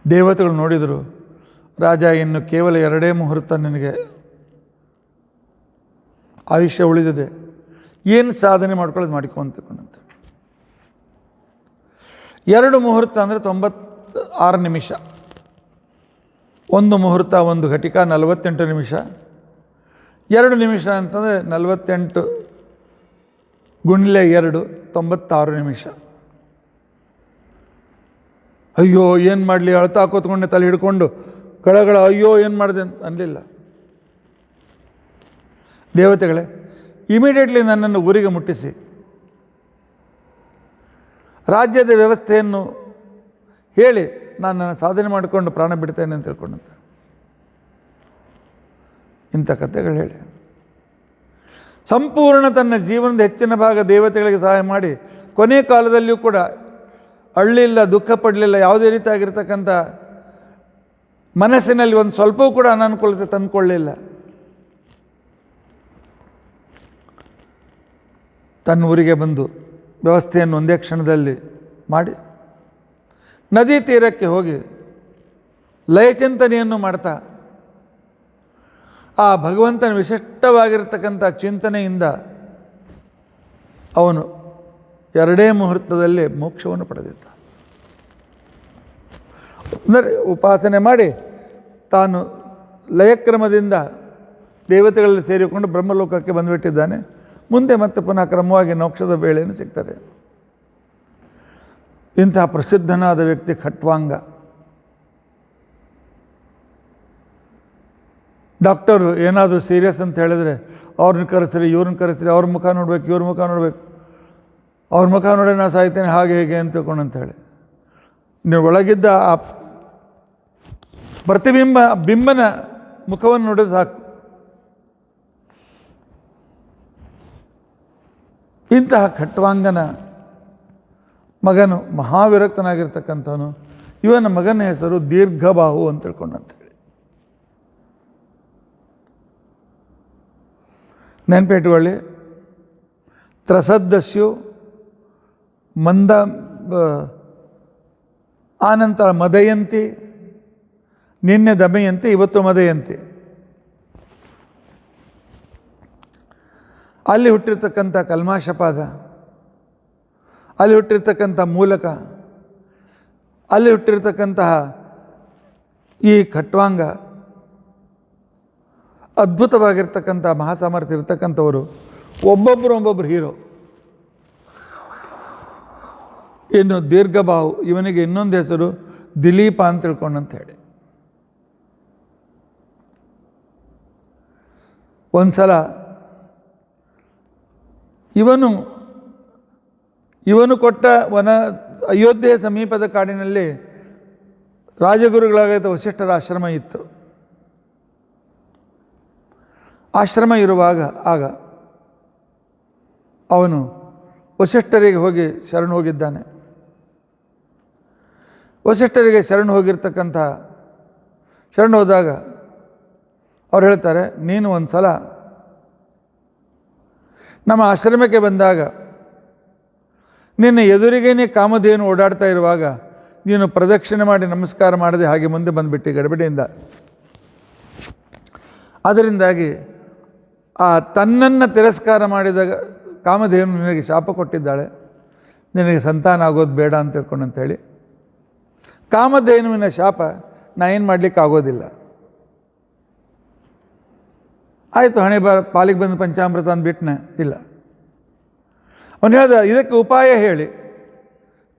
ದೇವತೆಗಳು ನೋಡಿದರು, ರಾಜ ಇನ್ನು ಕೇವಲ 2 ಮುಹೂರ್ತ ನಿನಗೆ ಆಯುಷ್ಯ ಉಳಿದಿದೆ, ಏನು ಸಾಧನೆ ಮಾಡ್ಕೊಳ್ಳೋದು ಮಾಡಿಕೊ ಅಂತ ತಿಳ್ಕೊಂಡಂತ. 2 ಮುಹೂರ್ತ ಅಂದರೆ 96 ನಿಮಿಷ. 1 ಮುಹೂರ್ತ 1 ಘಟಿಕ 48 ನಿಮಿಷ. 2 ನಿಮಿಷ ಅಂತಂದರೆ 48 ಗುಣಿಲೆ 2 96 ನಿಮಿಷ. ಅಯ್ಯೋ ಏನು ಮಾಡಲಿ, ಅಳ್ತಾ ಕೂತ್ಕೊಂಡೆ ತಲೆ ಹಿಡ್ಕೊಂಡು ಗಳಗಳ ಅಯ್ಯೋ ಏನು ಮಾಡಿದೆ ಅಂತ ಅನ್ನಲಿಲ್ಲ. ದೇವತೆಗಳೇ, ಇಮಿಡಿಯೇಟ್ಲಿ ನನ್ನನ್ನು ಊರಿಗೆ ಮುಟ್ಟಿಸಿ ರಾಜ್ಯದ ವ್ಯವಸ್ಥೆಯನ್ನು ಹೇಳಿ ನಾನು ನನ್ನ ಸಾಧನೆ ಮಾಡಿಕೊಂಡು ಪ್ರಾಣ ಬಿಡ್ತೇನೆ ಅಂತ ತಿಳ್ಕೊಂಡಂತೆ. ಇಂಥ ಕಥೆಗಳು ಹೇಳಿ ಸಂಪೂರ್ಣ ತನ್ನ ಜೀವನದ ಹೆಚ್ಚಿನ ಭಾಗ ದೇವತೆಗಳಿಗೆ ಸಹಾಯ ಮಾಡಿ ಕೊನೆ ಕಾಲದಲ್ಲಿಯೂ ಕೂಡ ಅಳ್ಳಿಲ್ಲ, ದುಃಖ ಪಡಲಿಲ್ಲ, ಯಾವುದೇ ರೀತಿಯಾಗಿರ್ತಕ್ಕಂಥ ಮನಸ್ಸಿನಲ್ಲಿ ಒಂದು ಸ್ವಲ್ಪವೂ ಕೂಡ ಅನಾನುಕೂಲತೆ ತಂದುಕೊಳ್ಳಲಿಲ್ಲ. ತನ್ನ ಊರಿಗೆ ಬಂದು ವ್ಯವಸ್ಥೆಯನ್ನು ಒಂದೇ ಕ್ಷಣದಲ್ಲಿ ಮಾಡಿ ನದಿ ತೀರಕ್ಕೆ ಹೋಗಿ ಲಯಚಿಂತನೆಯನ್ನು ಮಾಡ್ತಾ ಆ ಭಗವಂತನ ವಿಶಿಷ್ಟವಾಗಿರ್ತಕ್ಕಂಥ ಚಿಂತನೆಯಿಂದ ಅವನು 2 ಮುಹೂರ್ತದಲ್ಲಿ ಮೋಕ್ಷವನ್ನು ಪಡೆದಿದ್ದ. ಅಂದರೆ ಉಪಾಸನೆ ಮಾಡಿ ತಾನು ಲಯಕ್ರಮದಿಂದ ದೇವತೆಗಳಲ್ಲಿ ಸೇರಿಕೊಂಡು ಬ್ರಹ್ಮಲೋಕಕ್ಕೆ ಬಂದುಬಿಟ್ಟಿದ್ದಾನೆ. ಮುಂದೆ ಮತ್ತೆ ಪುನಃ ಕ್ರಮವಾಗಿ ಮೋಕ್ಷದ ವೇಳೆಯನ್ನು ಸಿಗ್ತದೆ. ಇಂತಹ ಪ್ರಸಿದ್ಧನಾದ ವ್ಯಕ್ತಿ ಖಟ್ವಾಂಗ. ಡಾಕ್ಟರು ಏನಾದರೂ ಸೀರಿಯಸ್ ಅಂತ ಹೇಳಿದರೆ ಅವ್ರನ್ನ ಕರೆಸ್ರಿ, ಇವ್ರನ್ನ ಕರೆಸ್ರಿ, ಅವ್ರ ಮುಖ ನೋಡ್ಬೇಕು, ಇವ್ರ ಮುಖ ನೋಡಬೇಕು, ಅವ್ರ ಮುಖ ನೋಡಿ ನಾ ಸಾಯ್ತೇನೆ ಹಾಗೆ ಹೇಗೆ ಅಂತ ತಿಳ್ಕೊಂಡಂತೇಳಿ ನೀವು ಒಳಗಿದ್ದ ಆ ಬಿಂಬನ ಮುಖವನ್ನು ನೋಡಿದ್ರೆ ಸಾಕು. ಇಂತಹ ಖಟ್ವಾಂಗನ ಮಗನು ಮಹಾವಿರಕ್ತನಾಗಿರ್ತಕ್ಕಂಥವನು. ಇವನ ಮಗನ ಹೆಸರು ದೀರ್ಘಬಾಹು ಅಂತ ತಿಳ್ಕೊಂಡಂತೇಳಿ ನೆನಪಿಟ್ಟುಕೊಳ್ಳಿ. ತ್ರಸದ್ದಸ್ಯು ಮಂದ, ಆನಂತರ ಮದಯಂತಿ, ನಿನ್ನೆ ದಮಯಂತಿ, ಇವತ್ತು ಮದಯಂತಿ. ಅಲ್ಲಿ ಹುಟ್ಟಿರ್ತಕ್ಕಂಥ ಕಲ್ಮಾಶಪಾದ, ಅಲ್ಲಿ ಹುಟ್ಟಿರ್ತಕ್ಕಂಥ ಮೂಲಕ, ಅಲ್ಲಿ ಹುಟ್ಟಿರ್ತಕ್ಕಂತಹ ಈ ಖಟ್ವಾಂಗ ಅದ್ಭುತವಾಗಿರ್ತಕ್ಕಂಥ ಮಹಾಸಾಮರ್ಥ್ಯ ಇರ್ತಕ್ಕಂಥವರು ಒಬ್ಬೊಬ್ಬರು ಹೀರೋ. ಇನ್ನು ದೀರ್ಘಬಾಹು, ಇವನಿಗೆ ಇನ್ನೊಂದು ಹೆಸರು ದಿಲೀಪ ಅಂತ ತಿಳ್ಕೊಂಡಂತ ಹೇಳಿ. ಒಂದು ಸಲ ಇವನು ಕೊಟ್ಟ ಅಯೋಧ್ಯೆಯ ಸಮೀಪದ ಕಾಡಿನಲ್ಲಿ ರಾಜಗುರುಗಳಾಗಿದ್ದ ವಸಿಷ್ಠರ ಆಶ್ರಮ ಇತ್ತು. ಆಶ್ರಮ ಇರುವಾಗ ಆಗ ಅವನು ವಸಿಷ್ಠರಿಗೆ ಹೋಗಿ ಶರಣು ಹೋಗಿದ್ದಾನೆ. ವಸಿಷ್ಠರಿಗೆ ಶರಣು ಹೋದಾಗ ಅವ್ರು ಹೇಳ್ತಾರೆ, ನೀನು ಒಂದು ಸಲ ನಮ್ಮ ಆಶ್ರಮಕ್ಕೆ ಬಂದಾಗ ನಿನ್ನ ಎದುರಿಗೇನೆ ಕಾಮಧೇನು ಓಡಾಡ್ತಾ ಇರುವಾಗ ನೀನು ಪ್ರದಕ್ಷಿಣೆ ಮಾಡಿ ನಮಸ್ಕಾರ ಮಾಡದೆ ಹಾಗೆ ಮುಂದೆ ಬಂದುಬಿಟ್ಟು ಗಡಬಡಿಯಿಂದ. ಅದರಿಂದಾಗಿ ತನ್ನನ್ನು ತಿರಸ್ಕಾರ ಮಾಡಿದ ಕಾಮಧೇನು ನಿನಗೆ ಶಾಪ ಕೊಟ್ಟಿದ್ದಾಳೆ, ನಿನಗೆ ಸಂತಾನ ಆಗೋದು ಬೇಡ ಅಂತ ತಿಳ್ಕೊಂಡಂತೇಳಿ. ಕಾಮಧೇನುವಿನ ಶಾಪ ನಾ ಏನು ಮಾಡಲಿಕ್ಕೆ ಆಗೋದಿಲ್ಲ. ಆಯಿತು, ಹಣೆ ಪಾಲಿಗೆ ಬಂದು ಪಂಚಾಮೃತ ಅಂದ್ಬಿಟ್ನೆ. ಇಲ್ಲ, ಅವನು ಹೇಳ್ದ, ಇದಕ್ಕೆ ಉಪಾಯ ಹೇಳಿ,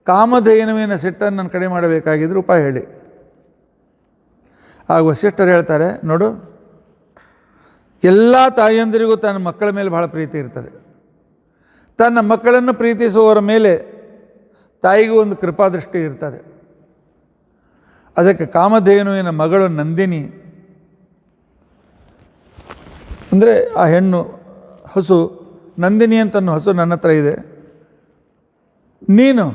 ಕಾಮಧೇನುವಿನ ಸಿಟ್ಟನ್ನು ನನ್ನ ಕಡಿಮೆ ಮಾಡಬೇಕಾಗಿದ್ರೆ ಉಪಾಯ ಹೇಳಿ. ಆಗ ವಸಿಷ್ಠರು ಹೇಳ್ತಾರೆ, ನೋಡು, ಎಲ್ಲ ತಾಯಿಯಂದಿರಿಗೂ ತನ್ನ ಮಕ್ಕಳ ಮೇಲೆ ಬಹಳ ಪ್ರೀತಿ ಇರ್ತದೆ. ತನ್ನ ಮಕ್ಕಳನ್ನು ಪ್ರೀತಿಸುವವರ ಮೇಲೆ ತಾಯಿಗೂ ಒಂದು ಕೃಪಾದೃಷ್ಟಿ ಇರ್ತದೆ. ಅದಕ್ಕೆ ಕಾಮಧೇನುವಿನ ಮಗಳು ನಂದಿನಿ ಅಂದರೆ ಆ ಹೆಣ್ಣು ಹಸು ನಂದಿನಿ ಅಂತನ್ನೋ ಹಸು ನನ್ನ ಹತ್ರ ಇದೆ. ನೀನು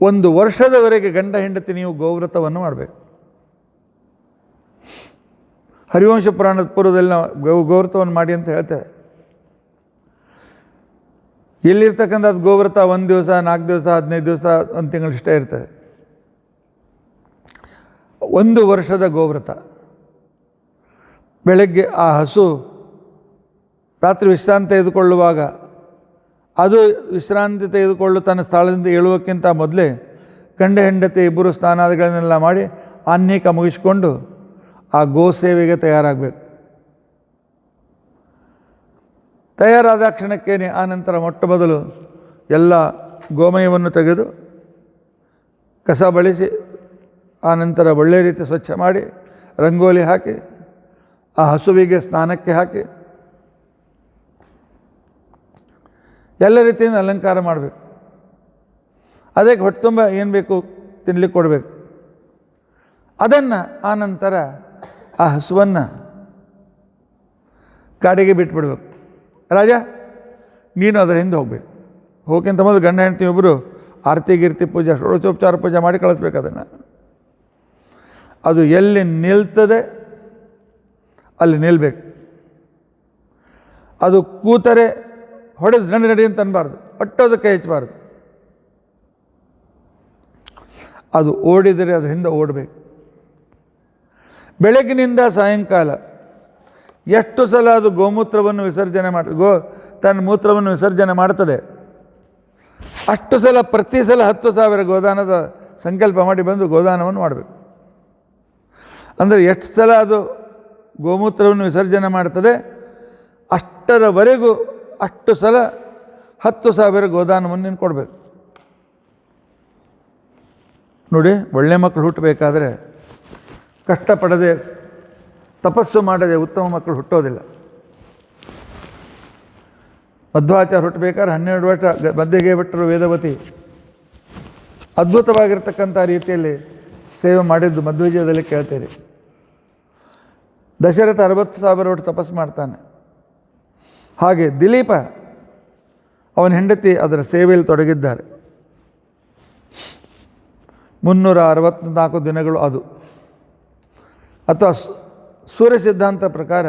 1 ವರ್ಷದವರೆಗೆ ಗಂಡ ಹೆಂಡತಿ ನೀವು ಗೋವ್ರತವನ್ನು ಮಾಡಬೇಕು. ಹರಿವಂಶ ಪುರಾಣದ ಪೂರ್ವದಲ್ಲಿ ನಾವು ಗೋವ್ರತವನ್ನು ಮಾಡಿ ಅಂತ ಹೇಳ್ತೇವೆ. ಎಲ್ಲಿರ್ತಕ್ಕಂಥದ್ದು ಗೋವ್ರತ 1 ದಿವಸ, 4 ದಿವಸ, 15 ದಿವಸ, 1 ತಿಂಗಳು ಇಷ್ಟೇ ಇರ್ತದೆ. 1 ವರ್ಷದ ಗೋವ್ರತ. ಬೆಳಗ್ಗೆ ಆ ಹಸು ರಾತ್ರಿ ವಿಶ್ರಾಂತಿ ತೆಗೆದುಕೊಳ್ಳುವಾಗ ಅದು ವಿಶ್ರಾಂತಿ ತೆಗೆದುಕೊಳ್ಳು ತನ್ನ ಸ್ಥಳದಿಂದ ಏಳುವಕ್ಕಿಂತ ಮೊದಲೇ ಗಂಡ ಹೆಂಡತಿ ಇಬ್ಬರು ಸ್ನಾನಾದಿಗಳನ್ನೆಲ್ಲ ಮಾಡಿ ಆನ್ಯಕ ಮುಗಿಸ್ಕೊಂಡು ಆ ಗೋ ಸೇವೆಗೆ ತಯಾರಾಗಬೇಕು. ತಯಾರಾದ ಕ್ಷಣಕ್ಕೇನೆ ಆನಂತರ ಮೊಟ್ಟ ಮೊದಲು ಎಲ್ಲ ಗೋಮಯವನ್ನು ತೆಗೆದು ಕಸ ಬಳಸಿ ಆನಂತರ ಒಳ್ಳೆಯ ರೀತಿ ಸ್ವಚ್ಛ ಮಾಡಿ ರಂಗೋಲಿ ಹಾಕಿ ಆ ಹಸುವಿಗೆ ಸ್ನಾನಕ್ಕೆ ಹಾಕಿ ಎಲ್ಲ ರೀತಿಯಿಂದ ಅಲಂಕಾರ ಮಾಡಬೇಕು. ಅದಕ್ಕೆ ಹೊಟ್ಟೆ ತುಂಬ ಏನು ಬೇಕು ತಿನ್ನಲಿಕ್ಕೆ ಕೊಡಬೇಕು. ಅದನ್ನು ಆನಂತರ ಆ ಹಸುವನ್ನು ಕಾಡಿಗೆ ಬಿಟ್ಬಿಡ್ಬೇಕು. ರಾಜ, ನೀನು ಅದರ ಹಿಂದೆ ಹೋಗಬೇಕು. ಹೋಗಿಂತ ಮೊದಲು ಗಂಡ ಹೆಂಡತಿ ಒಬ್ಬರು ಆರತಿ ಗಿರ್ತಿ ಪೂಜೆ, ಷೋಡಶೋಪಚಾರ ಪೂಜೆ ಮಾಡಿ ಕಳಿಸ್ಬೇಕು. ಅದನ್ನು ಅದು ಎಲ್ಲಿ ನಿಲ್ತದೆ ಅಲ್ಲಿ ನಿಲ್ಲಬೇಕು. ಅದು ಕೂತರೆ ಹೊಡೆದು ನಡಿ ಅಂತ ಅನ್ನಬಾರ್ದು, ಒಟ್ಟೋದಕ್ಕೆ ಹೆಚ್ಚಬಾರ್ದು. ಅದು ಓಡಿದರೆ ಅದರ ಹಿಂದೆ ಓಡಬೇಕು. ಬೆಳಗಿನಿಂದ ಸಾಯಂಕಾಲ ಎಷ್ಟು ಸಲ ಅದು ಗೋಮೂತ್ರವನ್ನು ವಿಸರ್ಜನೆ ತನ್ನ ಮೂತ್ರವನ್ನು ವಿಸರ್ಜನೆ ಮಾಡ್ತದೆ, ಅಷ್ಟು ಸಲ ಪ್ರತಿ ಸಲ 10,000 ಗೋದಾನದ ಸಂಕಲ್ಪ ಮಾಡಿ ಬಂದು ಗೋದಾನವನ್ನು ಮಾಡಬೇಕು. ಅಂದರೆ ಎಷ್ಟು ಸಲ ಅದು ಗೋಮೂತ್ರವನ್ನು ವಿಸರ್ಜನೆ ಮಾಡ್ತದೆ ಅಷ್ಟರವರೆಗೂ ಅಷ್ಟು ಸಲ 10,000 ಗೋದಾನವನ್ನು ನೀನು ಕೊಡಬೇಕು. ನೋಡಿ, ಒಳ್ಳೆ ಮಕ್ಕಳು ಹುಟ್ಟಬೇಕಾದ್ರೆ ಕಷ್ಟಪಡದೆ ತಪಸ್ಸು ಮಾಡದೆ ಉತ್ತಮ ಮಕ್ಕಳು ಹುಟ್ಟೋದಿಲ್ಲ. ಮಧ್ವಾಚಾರ್ಯ ಹುಟ್ಟಬೇಕಾದ್ರೆ 12 ವರ್ಷ ಮಧ್ಯೆಗೆ ಬಿಟ್ಟರು ವೇದವತಿ ಅದ್ಭುತವಾಗಿರ್ತಕ್ಕಂಥ ರೀತಿಯಲ್ಲಿ ಸೇವೆ ಮಾಡಿದ್ದು ಮಧ್ವವಿಜಯದಲ್ಲಿ ಕೇಳ್ತೀರಿ. ದಶರಥ 60,000 ವರ್ಷ ತಪಸ್ಸು ಮಾಡ್ತಾನೆ. ಹಾಗೆ ದಿಲೀಪ ಅವನ ಹೆಂಡತಿ ಅದರ ಸೇವೆಯಲ್ಲಿ ತೊಡಗಿದ್ದಾರೆ. 364 ದಿನಗಳು ಅದು, ಅಥವಾ ಸೂರ್ಯ ಸಿದ್ಧಾಂತ ಪ್ರಕಾರ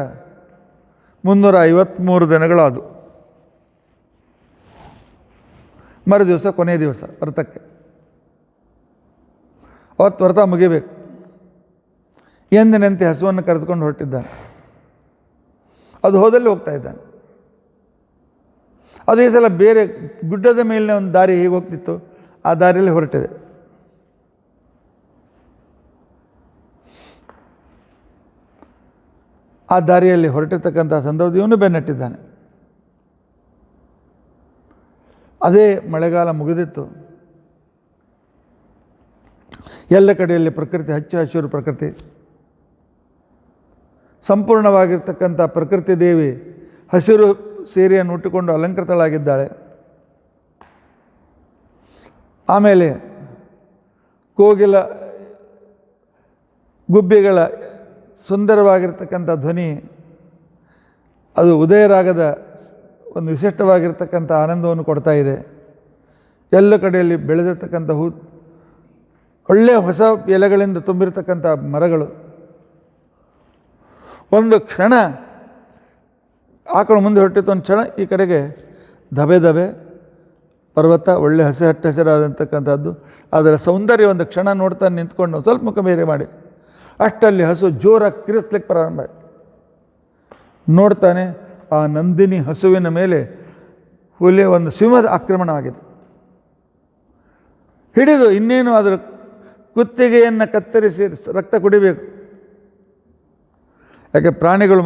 353 ದಿನಗಳು ಅದು. ಮರು ದಿವಸ ಕೊನೆಯ ದಿವಸ ವ್ರತಕ್ಕೆ, ಅವತ್ತು ವ್ರತ ಮುಗಿಬೇಕು. ಎಂದಿನಂತೆ ಹಸುವನ್ನು ಕರೆದುಕೊಂಡು ಹೊರಟಿದ್ದಾನೆ. ಅದು ಹೋದಲ್ಲಿ ಹೋಗ್ತಾ ಇದ್ದಾನೆ. ಅದು ಈ ಸಲ ಬೇರೆ ಗುಡ್ಡದ ಮೇಲಿನ ಒಂದು ದಾರಿ ಹೀಗೆ ಹೋಗ್ತಿತ್ತು, ಆ ದಾರಿಯಲ್ಲಿ ಹೊರಟಿದೆ. ಆ ದಾರಿಯಲ್ಲಿ ಹೊರಟಿರ್ತಕ್ಕಂಥ ಸಂದರ್ಭ ಇವನು ಬೆನ್ನಟ್ಟಿದ್ದಾನೆ. ಅದೇ ಮಳೆಗಾಲ ಮುಗಿದಿತ್ತು. ಎಲ್ಲ ಕಡೆಯಲ್ಲಿ ಪ್ರಕೃತಿ ಹಚ್ಚ ಹಸಿರು ಪ್ರಕೃತಿ, ಸಂಪೂರ್ಣವಾಗಿರ್ತಕ್ಕಂಥ ಪ್ರಕೃತಿ ದೇವಿ ಹಸಿರು ಸೀರೆಯನ್ನು ಉಟ್ಟುಕೊಂಡು ಅಲಂಕೃತಳಾಗಿದ್ದಾಳೆ. ಆಮೇಲೆ ಕೋಗಿಲ ಗುಬ್ಬಿಗಳ ಸುಂದರವಾಗಿರ್ತಕ್ಕಂಥ ಧ್ವನಿ, ಅದು ಉದಯರಾಗದ ಒಂದು ವಿಶಿಷ್ಟವಾಗಿರ್ತಕ್ಕಂಥ ಆನಂದವನ್ನು ಕೊಡ್ತಾ ಇದೆ. ಎಲ್ಲ ಕಡೆಯಲ್ಲಿ ಬೆಳೆದಿರ್ತಕ್ಕಂಥ ಒಳ್ಳೆಯ ಹೊಸ ಎಲೆಗಳಿಂದ ತುಂಬಿರ್ತಕ್ಕಂಥ ಮರಗಳು. ಒಂದು ಕ್ಷಣ ಆಕಳು ಮುಂದೆ ಹೊರಟಿತ್ತು, ಒಂದು ಕ್ಷಣ ಈ ಕಡೆಗೆ ದಬೆ ದಬೆ ಪರ್ವತ, ಒಳ್ಳೆ ಹಸಿರಾದಂತಕ್ಕಂಥದ್ದು. ಅದರ ಸೌಂದರ್ಯ ಒಂದು ಕ್ಷಣ ನೋಡ್ತಾ ನಿಂತ್ಕೊಂಡು ಸ್ವಲ್ಪ ಮುಖ ಬೇರೆ ಮಾಡಿ, ಅಷ್ಟಲ್ಲಿ ಹಸು ಜೋರಾಗಿ ಕಿರಿಸ್ಲಿಕ್ಕೆ ಪ್ರಾರಂಭ ಆಯಿತು. ನೋಡ್ತಾನೆ, ಆ ನಂದಿನಿ ಹಸುವಿನ ಮೇಲೆ ಹುಲಿ ಒಂದು ಸಿಂಹದ ಆಕ್ರಮಣವಾಗಿದೆ. ಹಿಡಿದು ಇನ್ನೇನು ಅದರ ಕುತ್ತಿಗೆಯನ್ನು ಕತ್ತರಿಸಿ ರಕ್ತ ಕುಡಿಬೇಕು. ಯಾಕೆ ಪ್ರಾಣಿಗಳು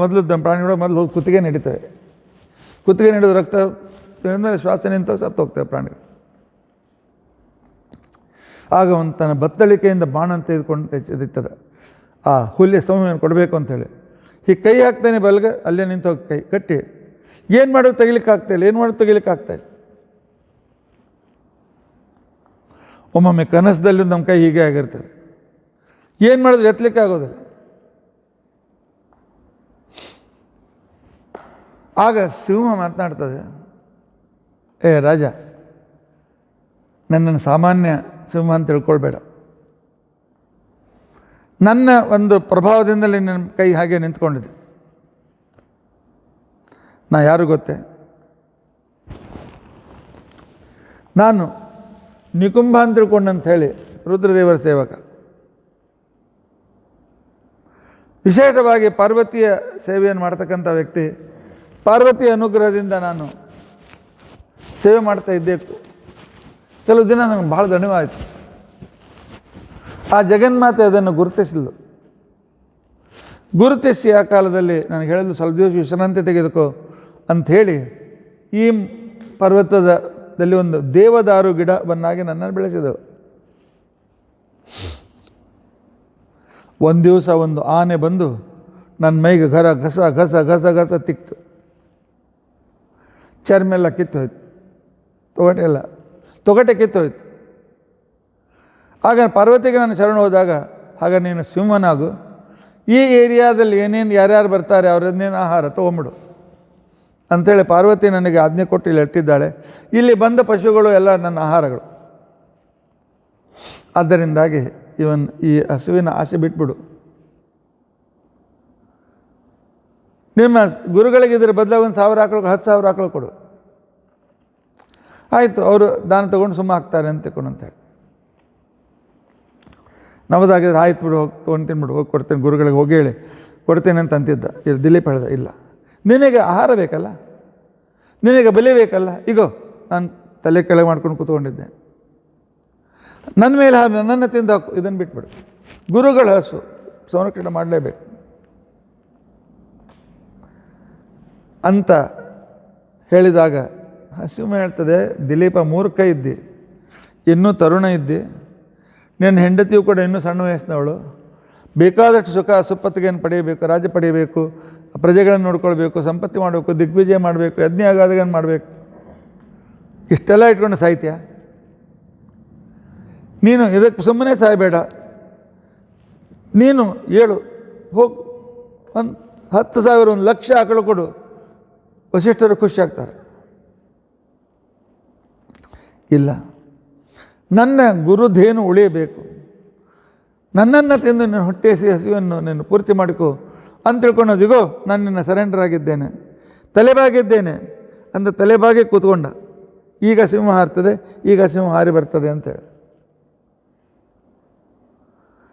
ಮೊದಲು ಕುತ್ತಿಗೆ ನಡೀತವೆ. ಕುತ್ತಿಗೆ ನಡೆದು ರಕ್ತ ಮೇಲೆ ಶ್ವಾಸ ನಿಂತು ಸತ್ತು ಹೋಗ್ತವೆ ಪ್ರಾಣಿಗಳು. ಆಗ ಒಂದು ತನ್ನ ಬತ್ತಳಿಕೆಯಿಂದ ಬಾಣ ತೆಗೆದುಕೊಂಡು ಎಚ್ಚರಿತಾರೆ. ಆ ಹುಲಿಯ ಸೌಮ್ಯವನ್ನು ಕೊಡಬೇಕು ಅಂಥೇಳಿ ಹೀಗೆ ಕೈ ಹಾಕ್ತಾನೆ ಬಲ್ಗೆ, ಅಲ್ಲೇ ನಿಂತು ಹೋಗಿ ಕೈ ಕಟ್ಟಿ ಏನು ಮಾಡೋದು ತೆಗಿಲಿಕ್ಕಾಗ್ತಾಯಿಲ್ಲ, ಏನು ಮಾಡೋದು ತೆಗಿಲಿಕ್ಕಾಗ್ತಾಯಿಲ್ಲ. ಒಮ್ಮೊಮ್ಮೆ ಕನಸದಲ್ಲಿ ನಮ್ಮ ಕೈ ಹೀಗೆ ಆಗಿರ್ತದೆ, ಏನು ಮಾಡಿದ್ರೆ ಎತ್ತಲಿಕ್ಕೆ ಆಗೋದಿಲ್ಲ. ಆಗ ಸಿಂಹ ಮಾತನಾಡ್ತದೆ, ಏ ರಾಜ, ನನ್ನನ್ನು ಸಾಮಾನ್ಯ ಸಿಂಹ ಅಂತ ತಿಳ್ಕೊಳ್ಬೇಡ. ನನ್ನ ಒಂದು ಪ್ರಭಾವದಿಂದಲೇ ನನ್ನ ಕೈ ಹಾಗೆ ನಿಂತ್ಕೊಂಡಿದೆ. ನಾ ಯಾರು ಗೊತ್ತೇ? ನಾನು ನಿಕುಂಭ ಅಂತ ತಿಳ್ಕೊಂಡಂತ ಹೇಳಿ ರುದ್ರದೇವರ ಸೇವಕ. ವಿಶೇಷವಾಗಿ ಪಾರ್ವತಿಯ ಸೇವೆಯನ್ನು ಮಾಡ್ತಕ್ಕಂಥ ವ್ಯಕ್ತಿ. ಪಾರ್ವತಿಯ ಅನುಗ್ರಹದಿಂದ ನಾನು ಸೇವೆ ಮಾಡ್ತಾ ಇದ್ದೆ. ಕೆಲವು ದಿನ ನನಗೆ ಭಾಳ ದಣಿವಾಯಿತು. ಆ ಜಗನ್ಮಾತೆ ಅದನ್ನು ಗುರುತಿಸಿ ಆ ಕಾಲದಲ್ಲಿ ನನಗೆ ಹೇಳಲು ಸ್ವಲ್ಪ ದಿವಸ ವಿಶ್ರಾಂತಿ ತೆಗೆದುಕೋ ಅಂಥೇಳಿ ಈ ಪರ್ವತದಲ್ಲಿ ಒಂದು ದೇವದಾರು ಗಿಡವನ್ನಾಗಿ ನನ್ನನ್ನು ಬೆಳೆಸಿದಳು. ಒಂದು ದಿವಸ ಒಂದು ಆನೆ ಬಂದು ನನ್ನ ಮೈಗೆ ಘಸ ಘಸ ಘಸ ಘಸ ತಿಕ್ತು. ಚರ್ಮೆಲ್ಲ ಕಿತ್ತೋಯ್ತು, ತೊಗಟೆ ಕಿತ್ತೋಯ್ತು. ಆಗ ಪಾರ್ವತಿಗೆ ನಾನು ಶರಣ ಹೋದಾಗ, ಆಗ ನೀನು ಸಿಂಹನಾಗು, ಈ ಏರಿಯಾದಲ್ಲಿ ಏನೇನು ಯಾರ್ಯಾರು ಬರ್ತಾರೆ ಅವರನ್ನೇನು ಆಹಾರ ತೊಗೊಂಬಿಡು ಅಂಥೇಳಿ ಪಾರ್ವತಿ ನನಗೆ ಆಜ್ಞೆ ಕೊಟ್ಟು ಇಲ್ಲಿ ಇಟ್ಟಿದ್ದಾಳೆ. ಇಲ್ಲಿ ಬಂದ ಪಶುಗಳು ಎಲ್ಲ ನನ್ನ ಆಹಾರಗಳು. ಆದ್ದರಿಂದಾಗಿ ಈ ಹಸುವಿನ ಆಸೆ ಬಿಟ್ಬಿಡು. ನಿಮ್ಮ ಗುರುಗಳಿಗೆ ಇದರ ಬದಲಾಗಿ 1,000 ಆಕಳು 10,000 ಆಕಳು ಕೊಡು. ಆಯಿತು, ಅವರು ದಾನ ತೊಗೊಂಡು ಸುಮ್ಮ ಆಗ್ತಾರೆ ಅಂತ ಅಂತೇಳಿ ನಮ್ಮದಾಗಿದ್ರೆ ಆಯ್ತು ಬಿಡು, ಹೋಗಿ ತೊಗೊಂಡು ತಿನ್ಬಿಡು, ಹೋಗಿ ಕೊಡ್ತೇನೆ, ಗುರುಗಳಿಗೆ ಹೋಗಿ ಹೇಳಿ ಕೊಡ್ತೇನೆ ಅಂತ ಅಂತಿದ್ದ. ಇಲ್ಲಿ ದಿಲೀಪ್ ಹೇಳ್ದ, ಇಲ್ಲ, ನಿನಗೆ ಆಹಾರ ಬೇಕಲ್ಲ, ನಿನಗೆ ಬೆಲೆ ಬೇಕಲ್ಲ. ಈಗೋ ನಾನು ತಲೆ ಕೆಳಗೆ ಮಾಡ್ಕೊಂಡು ಕೂತ್ಕೊಂಡಿದ್ದೆ, ನನ್ನ ಮೇಲೆ ನನ್ನನ್ನು ತಿಂದು ಹಾಕು, ಇದನ್ನು ಬಿಟ್ಬಿಡು. ಗುರುಗಳ ಹಸು ಸಂರಕ್ಷಣೆ ಮಾಡಲೇಬೇಕು ಅಂತ ಹೇಳಿದಾಗ ಹಸಿವು ಹೇಳ್ತದೆ, ದಿಲೀಪ ಮೂರ್ಖ ಇದ್ದಿ, ಇನ್ನೂ ತರುಣ ಇದ್ದಿ, ನಿನ್ನ ಹೆಂಡತಿಯು ಕೂಡ ಇನ್ನೂ ಸಣ್ಣ ವಯಸ್ಸಿನವಳು, ಬೇಕಾದಷ್ಟು ಸುಖ ಸುಪ್ಪತ್ತಿಗೆಯನ್ನು ಪಡೆಯಬೇಕು, ರಾಜ್ಯ ಪಡೆಯಬೇಕು, ಪ್ರಜೆಗಳನ್ನು ನೋಡ್ಕೊಳ್ಬೇಕು, ಸಂಪತ್ತಿ ಮಾಡಬೇಕು, ದಿಗ್ವಿಜಯ ಮಾಡಬೇಕು, ಯಜ್ಞ ಆಗಾದಗಳನ್ನು ಮಾಡಬೇಕು, ಇಷ್ಟೆಲ್ಲ ಇಟ್ಕೊಂಡು ಸಾಹಿತ್ಯ. ನೀನು ಇದಕ್ಕೆ ಸುಮ್ಮನೆ ಸಾಯಬೇಡ, ನೀನು ಹೇಳು, ಹೋಗಿ ಒಂದು 10,000 1,00,000 ಆಕಳು ಕೊಡು, ವಸಿಷ್ಠರು ಖುಷಿ ಆಗ್ತಾರೆ. ಇಲ್ಲ, ನನ್ನ ಗುರುಧೇನು ಉಳಿಯಬೇಕು, ನನ್ನನ್ನು ತಿಂದು ನೀನು ಹೊಟ್ಟೆಸಿ ಹಸಿವನ್ನು ನೀನು ಪೂರ್ತಿ ಮಾಡಿಕೊ ಅಂತ ತಿಳ್ಕೊಳ್ಳೋದಿಗೋ ನಾನು ನಿನ್ನ ಸರೆಂಡರ್ ಆಗಿದ್ದೇನೆ, ತಲೆಬಾಗಿದ್ದೇನೆ ಅಂತ ತಲೆಬಾಗಿ ಕೂತ್ಕೊಂಡ. ಈಗ ಸಿಂಹ ಹಾರ್ತದೆ, ಈಗ ಸಿಂಹ ಹಾರಿ ಬರ್ತದೆ ಅಂತೇಳಿ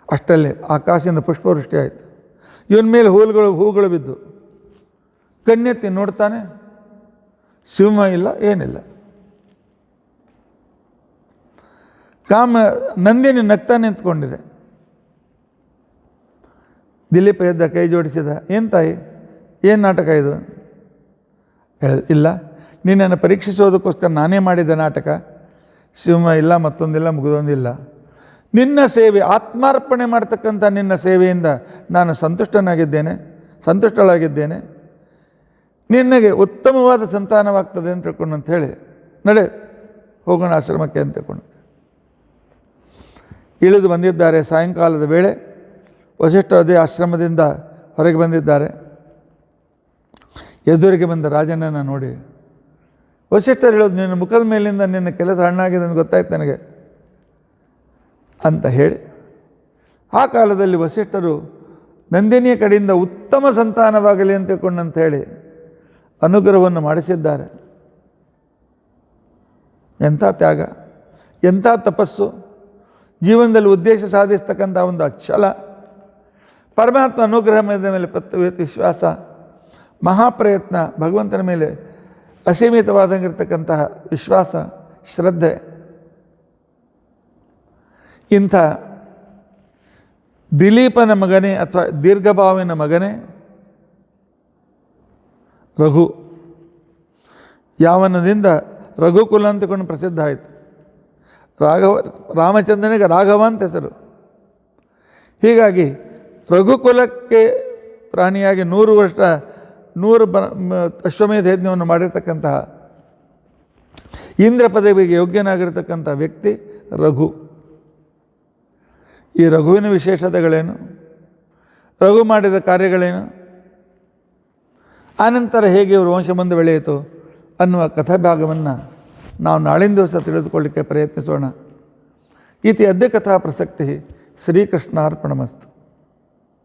ಅಷ್ಟಲ್ಲಿ ಆಕಾಶದಿಂದ ಪುಷ್ಪವೃಷ್ಟಿ ಆಯಿತು. ಇವನ ಮೇಲೆ ಹೂಗಳು ಬಿದ್ದು ಕಣ್ಣೆತ್ತಿ ನೋಡ್ತಾನೆ, ಸಿಂಹ ಇಲ್ಲ, ಏನಿಲ್ಲ. ನಂದಿನಿ ನಗ್ತಾ ನಿಂತ್ಕೊಂಡಿದೆ. ದಿಲೀಪ ಎದ್ದ, ಕೈ ಜೋಡಿಸಿದ, ಏನು ತಾಯಿ, ಏನು ನಾಟಕ ಇದು? ಹೇಳಿದ, ಇಲ್ಲ, ನಿನ್ನನ್ನು ಪರೀಕ್ಷಿಸೋದಕ್ಕೋಸ್ಕರ ನಾನೇ ಮಾಡಿದ ನಾಟಕ. ಸಿಂಹ ಇಲ್ಲ, ಮತ್ತೊಂದಿಲ್ಲ, ಮುಗಿದೊಂದಿಲ್ಲ. ನಿನ್ನ ಸೇವೆ, ಆತ್ಮಾರ್ಪಣೆ ಮಾಡ್ತಕ್ಕಂಥ ನಿನ್ನ ಸೇವೆಯಿಂದ ನಾನು ಸಂತುಷ್ಟನಾಗಿದ್ದೇನೆ, ಸಂತುಷ್ಟಳಾಗಿದ್ದೇನೆ, ನಿನಗೆ ಉತ್ತಮವಾದ ಸಂತಾನವಾಗ್ತದೆ ಅಂತ ತಿಳ್ಕೊಂಡು ಅಂಥೇಳಿ ನಡೆ ಹೋಗೋಣ ಆಶ್ರಮಕ್ಕೆ ಅಂತ ತಿಳ್ಕೊಂಡು ಇಳಿದು ಬಂದಿದ್ದಾರೆ. ಸಾಯಂಕಾಲದ ವೇಳೆ ವಸಿಷ್ಠರು ಅದೇ ಆಶ್ರಮದಿಂದ ಹೊರಗೆ ಬಂದಿದ್ದಾರೆ. ಎದುರಿಗೆ ಬಂದ ರಾಜನನ್ನು ನೋಡಿ ವಸಿಷ್ಠರು ಹೇಳೋದು, ನಿನ್ನ ಮುಖದ ಮೇಲಿಂದ ನಿನ್ನ ಕೆಲಸ ಹಣ್ಣಾಗಿದೆ ಅಂತ ಗೊತ್ತಾಯ್ತು ನನಗೆ ಅಂತ ಹೇಳಿ, ಆ ಕಾಲದಲ್ಲಿ ವಸಿಷ್ಠರು ನಂದಿನಿಯ ಕಡೆಯಿಂದ ಉತ್ತಮ ಸಂತಾನವಾಗಲಿ ಅಂತ ತಿಳ್ಕೊಂಡು ಅಂತ ಹೇಳಿ ಅನುಗ್ರಹವನ್ನು ಮಾಡಿಸಿದ್ದಾರೆ. ಎಂಥ ತ್ಯಾಗ, ಎಂಥ ತಪಸ್ಸು, ಜೀವನದಲ್ಲಿ ಉದ್ದೇಶ ಸಾಧಿಸ್ತಕ್ಕಂಥ ಒಂದು ಛಲ, ಪರಮಾತ್ಮ ಅನುಗ್ರಹದ ಮೇಲೆ ವಿಶ್ವಾಸ, ಮಹಾಪ್ರಯತ್ನ, ಭಗವಂತನ ಮೇಲೆ ಅಸೀಮಿತವಾದಂಗಿರ್ತಕ್ಕಂತಹ ವಿಶ್ವಾಸ, ಶ್ರದ್ಧೆ. ಇಂಥ ದಿಲೀಪನ ಮಗನೇ ಅಥವಾ ದೀರ್ಘಭಾವಿನ ಮಗನೇ ರಘು. ಯಾವನದಿಂದ ರಘುಕುಲ ಅಂತಕೊಂಡು ಪ್ರಸಿದ್ಧ ಆಯಿತು. ರಾಮಚಂದ್ರನಿಗೆ ರಾಘವ ಅಂತ ಹೆಸರು. ಹೀಗಾಗಿ ರಘುಕುಲಕ್ಕೆ ಪ್ರಾಣಿಯಾಗಿ 100 ವರ್ಷ 100 ಅಶ್ವಮೇಧ ಯಜ್ಞವನ್ನು ಮಾಡಿರ್ತಕ್ಕಂತಹ ಇಂದ್ರ ಪದವಿಗೆ ಯೋಗ್ಯನಾಗಿರ್ತಕ್ಕಂಥ ವ್ಯಕ್ತಿ ರಘು. ಈ ರಘುವಿನ ವಿಶೇಷತೆಗಳೇನು, ರಘು ಮಾಡಿದ ಕಾರ್ಯಗಳೇನು, ಆನಂತರ ಹೇಗೆ ಇವರು ವಂಶ ಮುಂದೆ ಬೆಳೆಯಿತು ಅನ್ನುವ ಕಥಾಭಾಗವನ್ನು ನಾವು ನಾಳಿನ ದಿವಸ ತಿಳಿದುಕೊಳ್ಳಿಕ್ಕೆ ಪ್ರಯತ್ನಿಸೋಣ. ಇತಿ ಅದ್ಯ ಕಥಾ ಪ್ರಸಕ್ತಿ. ಶ್ರೀಕೃಷ್ಣಾರ್ಪಣಮಸ್ತು.